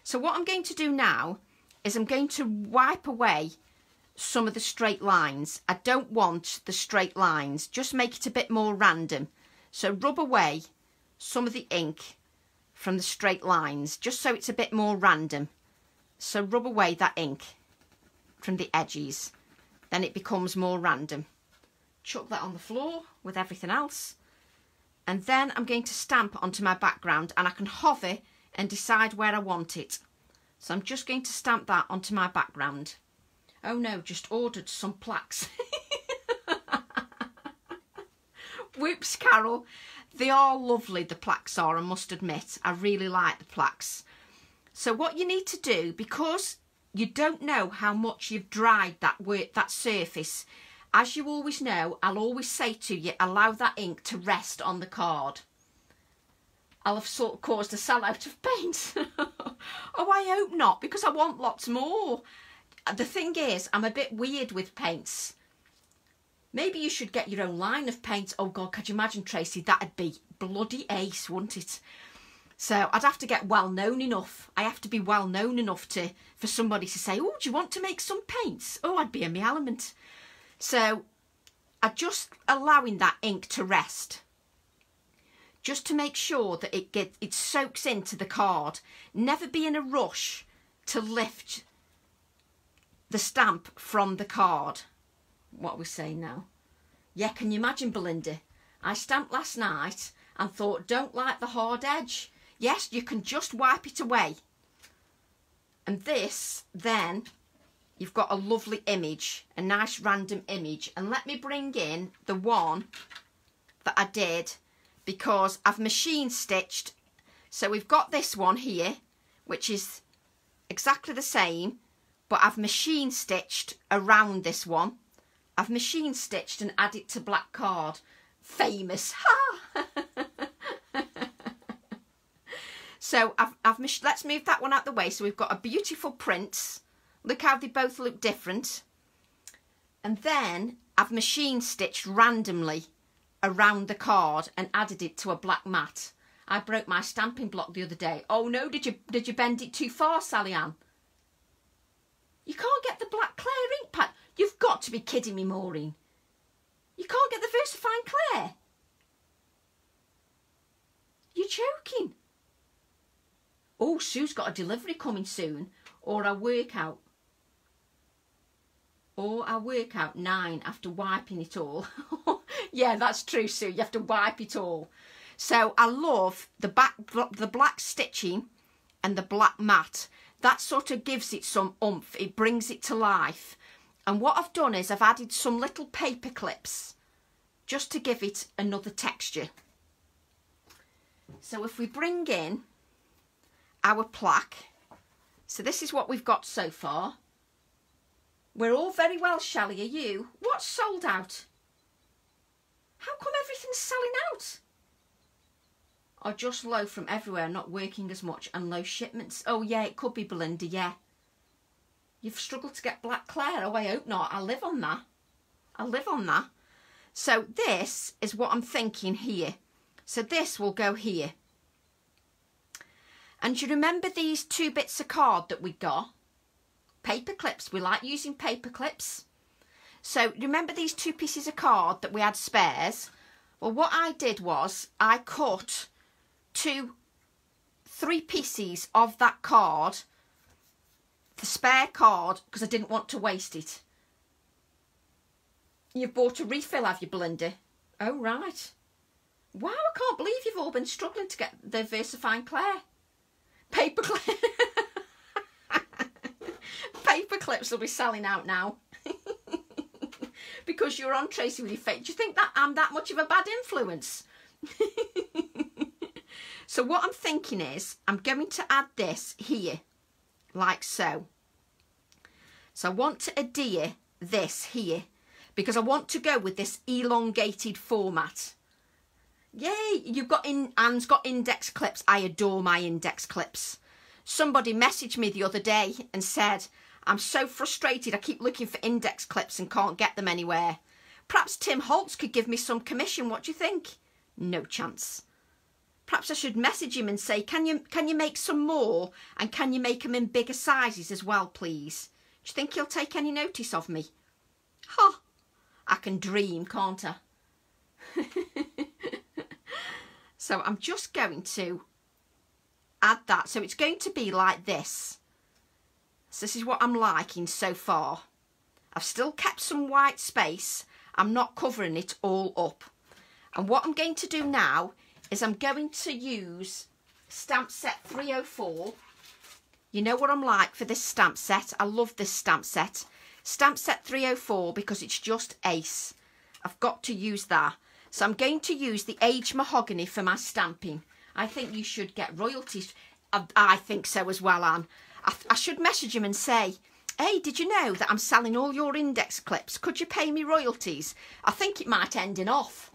So what I'm going to do now is I'm going to wipe away some of the straight lines. I don't want the straight lines, just make it a bit more random. So rub away some of the ink from the straight lines, just so it's a bit more random. So rub away that ink from the edges, then it becomes more random. Chuck that on the floor with everything else. And then I'm going to stamp onto my background, and I can hover and decide where I want it. So I'm just going to stamp that onto my background. Oh no, just ordered some plaques. Whoops, Carol. They are lovely, the plaques are, I must admit. I really like the plaques. So what you need to do, because you don't know how much you've dried that surface, as you always know, I'll always say to you, allow that ink to rest on the card. I'll have sort of caused a sellout of paint. Oh, I hope not, because I want lots more. The thing is, I'm a bit weird with paints. Maybe you should get your own line of paints. Oh God, could you imagine, Tracy? That'd be bloody ace, wouldn't it? So I'd have to get well known enough. I have to be well known enough for somebody to say, oh, do you want to make some paints? Oh, I'd be in my element. So I'm just allowing that ink to rest. just to make sure that it soaks into the card. Never be in a rush to lift the stamp from the card. What are we saying now? Yeah, can you imagine, Belinda? I stamped last night and thought, don't like the hard edge. Yes, you can just wipe it away. And this, then, you've got a lovely image, a nice random image. And let me bring in the one that I did, because I've machine stitched. So we've got this one here, which is exactly the same, but I've machine stitched around this one. I've machine stitched and added to black card. Famous. Ha! So let's move that one out the way. So we've got a beautiful print. Look how they both look different. And then I've machine stitched randomly around the card and added it to a black mat. I broke my stamping block the other day. Oh no, did you bend it too far, Sally Ann? You can't get the black Claire ink pad. You've got to be kidding me, Maureen. You can't get the VersaFine Claire. You're joking. Oh, Sue's got a delivery coming soon. Or I work out 9 after wiping it all. Yeah, that's true, Sue. You have to wipe it all. So I love the black stitching and the black mat. That sort of gives it some oomph. It brings it to life. And what I've done is I've added some little paper clips just to give it another texture. So if we bring in our plaque, so this is what we've got so far. We're all very well, Shelley, are you? What's sold out? How come everything's selling out? Or just low from everywhere, not working as much, and low shipments. Oh yeah, it could be, Belinda, yeah. You've struggled to get black Claire. Oh, I hope not. I live on that. I live on that. So this is what I'm thinking here. So this will go here. And you remember these 2 bits of card that we got? Paper clips. We like using paper clips. So remember these 2 pieces of card that we had spares? Well, what I did was I cut 3 pieces of that card, the spare card, because I didn't want to waste it. You've bought a refill, have you, Belinda? Oh, right. Wow, I can't believe you've all been struggling to get the VersaFine Claire. Paper clip. Paper clips will be selling out now. Because you're on Tracy with your face. Do you think that I'm that much of a bad influence? So what I'm thinking is I'm going to add this here, like so. So I want to adhere this here because I want to go with this elongated format. Yay, you've got Anne's got index clips. I adore my index clips. Somebody messaged me the other day and said, I'm so frustrated, I keep looking for index clips and can't get them anywhere. Perhaps Tim Holtz could give me some commission, what do you think? No chance. Perhaps I should message him and say, can you make some more, and can you make them in bigger sizes as well, please? Do you think he'll take any notice of me? Huh, I can dream, can't I? So I'm just going to add that. So it's going to be like this. So this is what I'm liking so far. I've still kept some white space. I'm not covering it all up. And what I'm going to do now is I'm going to use stamp set 304. You know what I'm like for this stamp set. I love this stamp set. Stamp set 304 because it's just ace. I've got to use that. So I'm going to use the aged mahogany for my stamping. I think you should get royalties. I think so as well, Anne. I should message him and say, hey, did you know that I'm selling all your index clips? Could you pay me royalties? I think it might end in off.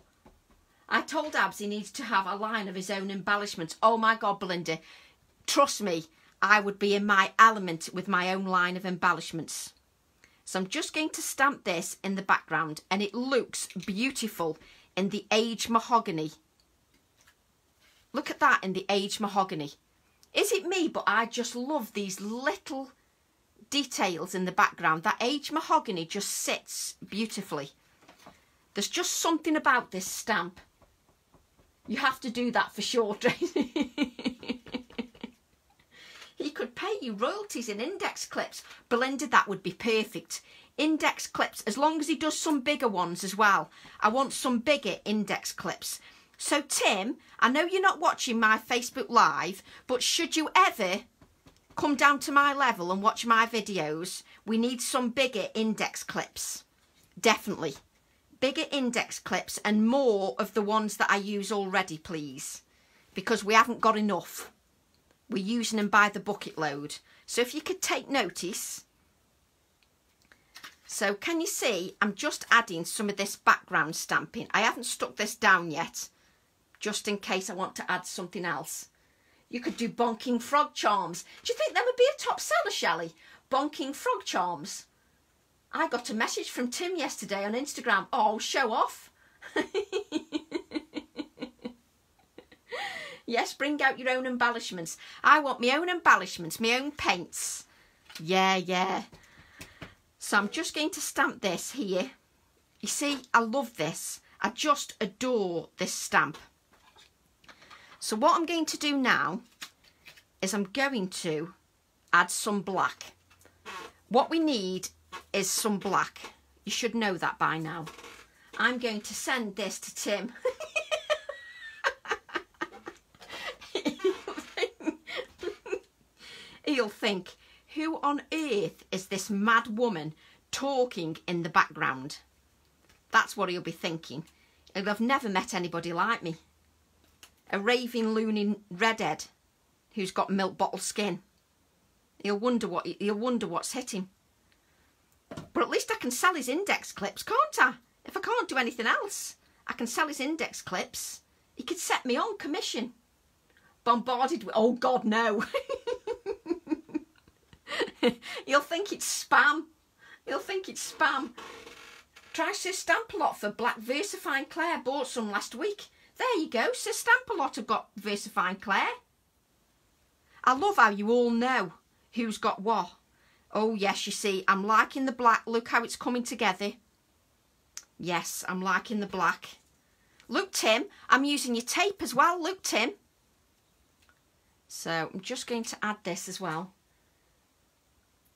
I told Abs he needs to have a line of his own embellishments. Oh my God, Belinda, trust me, I would be in my element with my own line of embellishments. So I'm just going to stamp this in the background and it looks beautiful in the aged mahogany. Look at that in the aged mahogany. Is it me? But I just love these little details in the background. That aged mahogany just sits beautifully. There's just something about this stamp. You have to do that for sure, Tracy. He could pay you royalties in index clips. Belinda, that would be perfect. Index clips, as long as he does some bigger ones as well. I want some bigger index clips. So Tim, I know you're not watching my Facebook Live, but should you ever come down to my level and watch my videos, we need some bigger index clips. Definitely. Bigger index clips and more of the ones that I use already, please. Because we haven't got enough. We're using them by the bucket load. So if you could take notice. So can you see, I'm just adding some of this background stamping. I haven't stuck this down yet, just in case I want to add something else. You could do bonking frog charms. Do you think that would be a top seller, Shelley? Bonking frog charms. I got a message from Tim yesterday on Instagram. Oh, show off. Yes, bring out your own embellishments. I want my own embellishments, my own paints. Yeah, yeah. So I'm just going to stamp this here. You see, I love this. I just adore this stamp. So what I'm going to do now is I'm going to add some black. What we need is some black. You should know that by now. I'm going to send this to Tim. He'll think, who on earth is this mad woman talking in the background? That's what he'll be thinking. He'll have never met anybody like me. A raving, loony redhead who's got milk bottle skin. He'll wonder what's hit him. But at least I can sell his index clips, can't I? If I can't do anything else, I can sell his index clips. He could set me on commission. Bombarded with, oh God, no. You'll think it's spam. You'll think it's spam. Try Sir Stamp-A-Lot for black VersaFine Claire. Bought some last week. There you go. Sir Stamp-A-Lot have got VersaFine Claire. I love how you all know who's got what. Oh yes, you see, I'm liking the black. Look how it's coming together. Yes, I'm liking the black. Look, Tim, I'm using your tape as well. Look, Tim. So I'm just going to add this as well.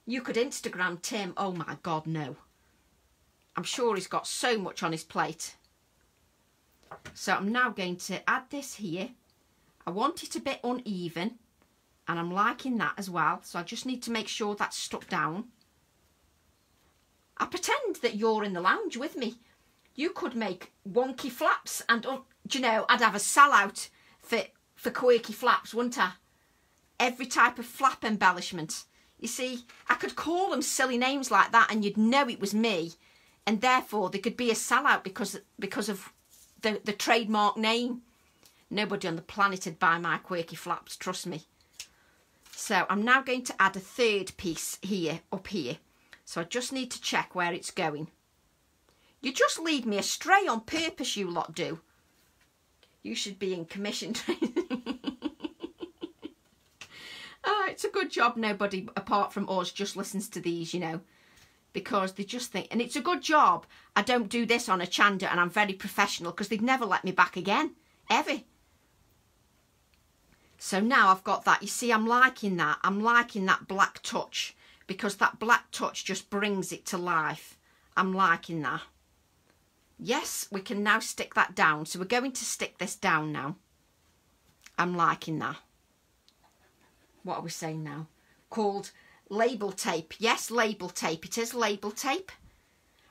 You could Instagram Tim. Oh my God, no. I'm sure he's got so much on his plate. So I'm now going to add this here. I want it a bit uneven. And I'm liking that as well. So I just need to make sure that's stuck down. I pretend that you're in the lounge with me. You could make wonky flaps. And, do you know, I'd have a sellout for quirky flaps, wouldn't I? Every type of flap embellishment. You see, I could call them silly names like that and you'd know it was me. And therefore, there could be a sellout because of the trademark name. Nobody on the planet would buy my quirky flaps, trust me. So I'm now going to add a third piece here, up here. So I just need to check where it's going. You just lead me astray on purpose, you lot do. You should be in commission training. Oh, it's a good job nobody apart from us just listens to these, you know. Because they just think, and it's a good job I don't do this on a chanda and I'm very professional because they'd never let me back again, ever. So now I've got that. You see, I'm liking that. I'm liking that black touch because that black touch just brings it to life. I'm liking that. Yes, we can now stick that down. So we're going to stick this down now. I'm liking that. What are we saying now? Called label tape. Yes, label tape. It is label tape.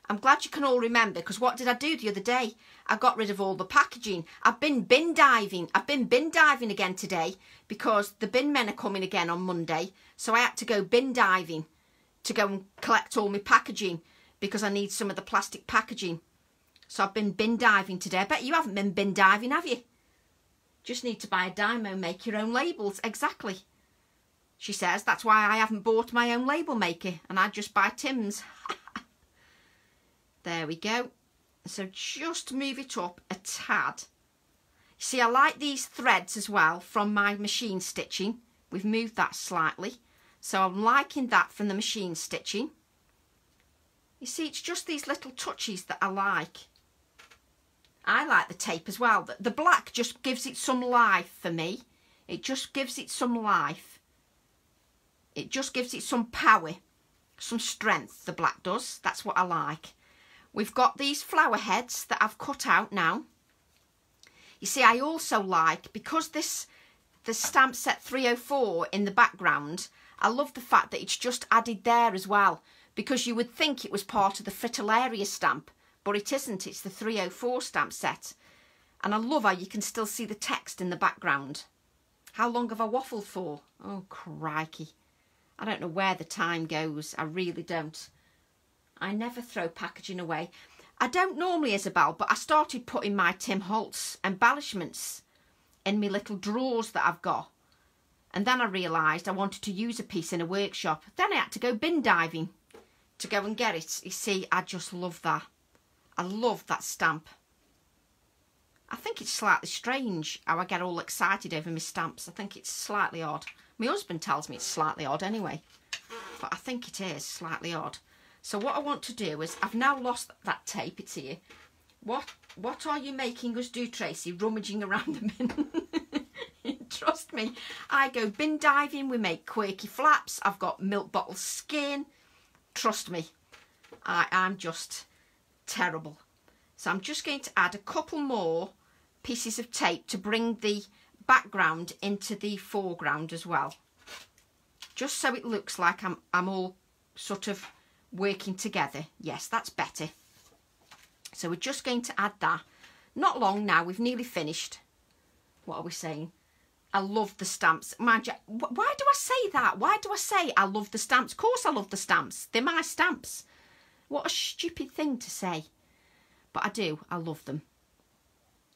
I'm glad you can all remember because what did I do the other day? I got rid of all the packaging. I've been bin diving. I've been bin diving again today because the bin men are coming again on Monday. So I had to go bin diving to go and collect all my packaging because I need some of the plastic packaging. So I've been bin diving today. I bet you haven't been bin diving, have you? Just need to buy a Dymo, make your own labels. Exactly. She says, that's why I haven't bought my own label maker and I just buy Tim's. There we go. So just move it up a tad. See, I like these threads as well from my machine stitching. We've moved that slightly. So I'm liking that from the machine stitching. You see, it's just these little touches that I like. I like the tape as well. The black just gives it some life for me. It just gives it some life. It just gives it some power, some strength, the black does. That's what I like. We've got these flower heads that I've cut out now. You see, I also like, because the stamp set 304 in the background, I love the fact that it's just added there as well, because you would think it was part of the Fritillaria stamp, but it isn't. It's the 304 stamp set. And I love how you can still see the text in the background. How long have I waffled for? Oh, crikey. I don't know where the time goes. I really don't. I never throw packaging away. I don't normally, Isabel, but I started putting my Tim Holtz embellishments in my little drawers that I've got. And then I realised I wanted to use a piece in a workshop. Then I had to go bin diving to go and get it. You see, I just love that. I love that stamp. I think it's slightly strange how I get all excited over my stamps. I think it's slightly odd. My husband tells me it's slightly odd anyway. But I think it is slightly odd. So what I want to do is, I've now lost that tape, it's here. What are you making us do, Tracy? Rummaging around the bin. Trust me, I go bin diving, we make quirky flaps, I've got milk bottle skin. Trust me, I'm just terrible. So I'm just going to add a couple more pieces of tape to bring the background into the foreground as well. Just so it looks like I'm all sort of working together. Yes, that's better. So we're just going to add that. Not long now, we've nearly finished. What are we saying? I love the stamps. Mind you, why do I say that? Why do I say I love the stamps? Of course I love the stamps. They're my stamps. What a stupid thing to say. But I do. I love them.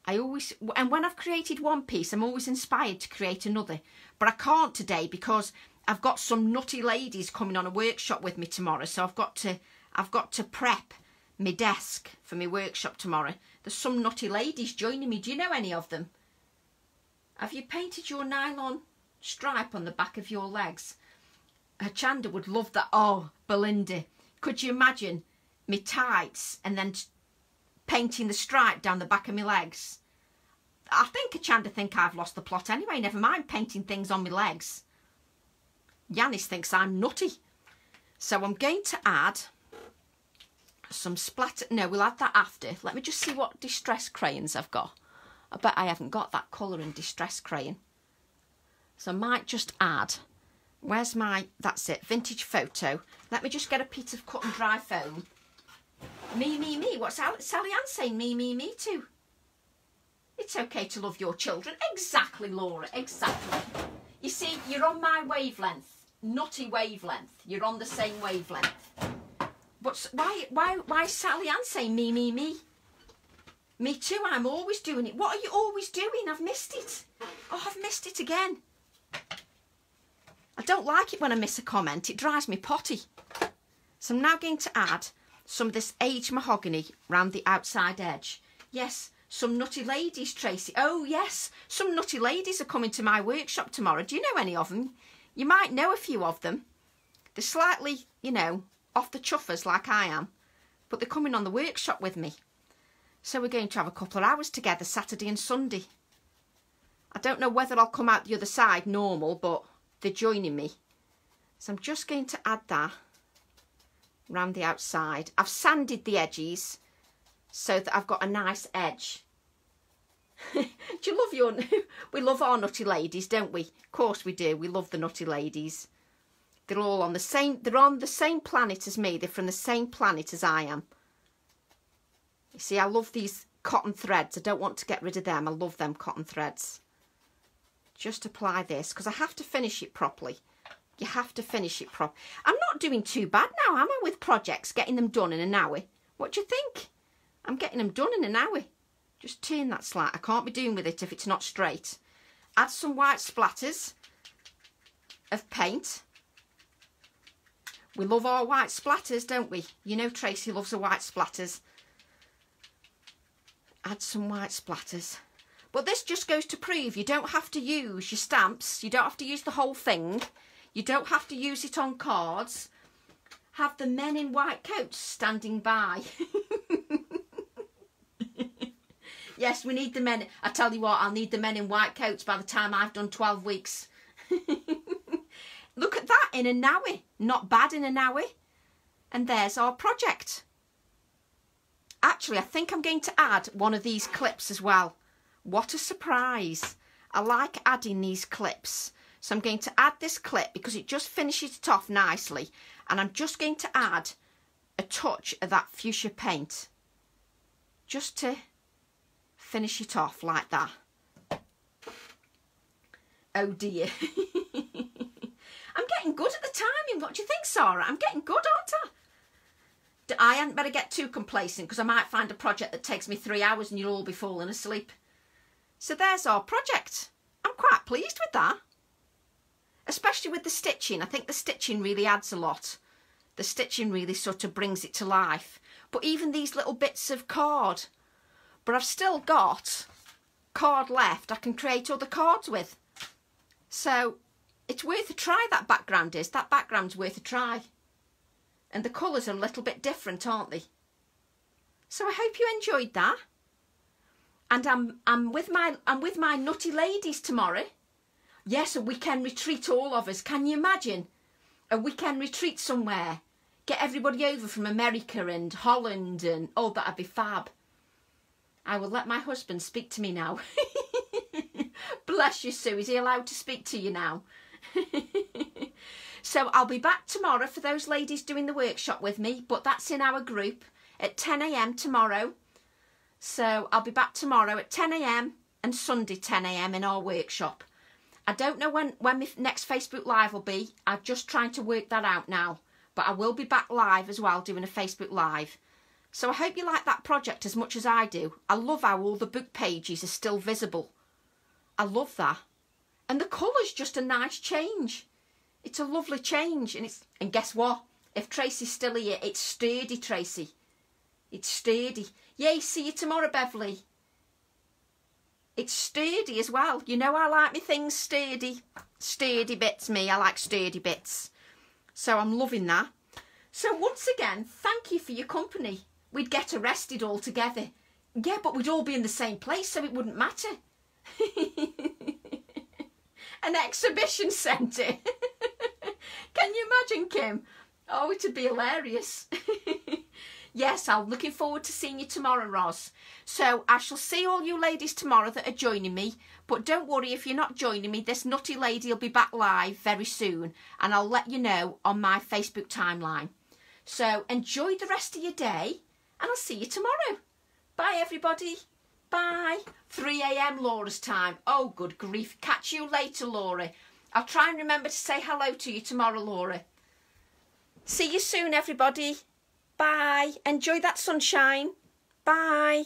And when I've created one piece, I'm always inspired to create another. But I can't today because I've got some nutty ladies coming on a workshop with me tomorrow. So I've got to prep my desk for my workshop tomorrow. There's some nutty ladies joining me. Do you know any of them? Have you painted your nylon stripe on the back of your legs? Chanda would love that. Oh, Belinda, could you imagine me tights and then painting the stripe down the back of my legs? I think Chanda think I've lost the plot anyway. Never mind painting things on my legs. Yanis thinks I'm nutty. So I'm going to add some splatter. No, we'll add that after. Let me just see what distress crayons I've got. I bet I haven't got that colour in distress crayon. So I might just add, where's my, that's it, vintage photo. Let me just get a piece of cut and dry foam. Me. What's Sally Ann saying? Me too. It's okay to love your children. Exactly, Laura, exactly. You see, you're on my wavelength, nutty wavelength. You're on the same wavelength. But why Sally Ann saying me? Me too, I'm always doing it. What are you always doing? I've missed it. Oh, I've missed it again. I don't like it when I miss a comment. It drives me potty. So I'm now going to add some of this aged mahogany round the outside edge. Yes, some nutty ladies, Tracy. Oh, yes, some nutty ladies are coming to my workshop tomorrow. Do you know any of them? You might know a few of them. They're slightly, you know, off the chuffers like I am. But they're coming on the workshop with me. So we're going to have a couple of hours together, Saturday and Sunday. I don't know whether I'll come out the other side normal, but they're joining me. So I'm just going to add that round the outside. I've sanded the edges so that I've got a nice edge. Do you love we love our nutty ladies, don't we? Of course we do. We love the nutty ladies. They're all on the same, they're on the same planet as me. They're from the same planet as I am. You see, I love these cotton threads. I don't want to get rid of them. I love them cotton threads. Just apply this because I have to finish it properly. You have to finish it properly. I'm not doing too bad now, am I, with projects, getting them done in an hour? What do you think? I'm getting them done in an hour. Just turn that slight. I can't be doing with it if it's not straight. Add some white splatters of paint. We love our white splatters, don't we? You know Tracy loves the white splatters. Add some white splatters. But this just goes to prove you don't have to use your stamps. You don't have to use the whole thing. You don't have to use it on cards. Have the men in white coats standing by. Yes, we need the men. I tell you what, I'll need the men in white coats by the time I've done 12 weeks. Look at that, in an hour. Not bad in an hour. And there's our project. Actually, I think I'm going to add one of these clips as well. What a surprise. I like adding these clips. So I'm going to add this clip because it just finishes it off nicely. And I'm just going to add a touch of that fuchsia paint. Just to finish it off like that. Oh dear. I'm getting good at the timing. What do you think, Sarah? I'm getting good, aren't I? I hadn't better get too complacent because I might find a project that takes me 3 hours and you'll all be falling asleep. So there's our project. I'm quite pleased with that. Especially with the stitching. I think the stitching really adds a lot. The stitching really sort of brings it to life. But even these little bits of card. But I've still got card left I can create other cards with. So it's worth a try, that background is. That background's worth a try. And the colours are a little bit different, aren't they? So I hope you enjoyed that. And I'm with my nutty ladies tomorrow. Yes, a weekend retreat, all of us. Can you imagine? A weekend retreat somewhere. Get everybody over from America and Holland and oh, that'd be fab. I will let my husband speak to me now. Bless you, Sue. Is he allowed to speak to you now? So I'll be back tomorrow for those ladies doing the workshop with me, but that's in our group at 10 AM tomorrow. So I'll be back tomorrow at 10 AM and Sunday 10 AM in our workshop. I don't know when my next Facebook Live will be. I'm just trying to work that out now. But I will be back live as well, doing a Facebook Live. So I hope you like that project as much as I do. I love how all the book pages are still visible. I love that. And the colour's just a nice change. It's a lovely change. And guess what? If Tracy's still here, it's sturdy, Tracy. It's sturdy. Yay, see you tomorrow, Beverly. It's sturdy as well. You know I like my things sturdy. Sturdy bits, me. I like sturdy bits. So I'm loving that. So once again, thank you for your company. We'd get arrested all together. Yeah, but we'd all be in the same place, so it wouldn't matter. An exhibition centre. Can you imagine, Kim? Oh, it'd be hilarious. Yes, I'm looking forward to seeing you tomorrow, Roz. So I shall see all you ladies tomorrow that are joining me. But don't worry, if you're not joining me, this nutty lady will be back live very soon. And I'll let you know on my Facebook timeline. So enjoy the rest of your day. And I'll see you tomorrow. Bye, everybody. Bye. 3 AM Laura's time. Oh, good grief. Catch you later, Laura. I'll try and remember to say hello to you tomorrow, Laura. See you soon, everybody. Bye. Enjoy that sunshine. Bye.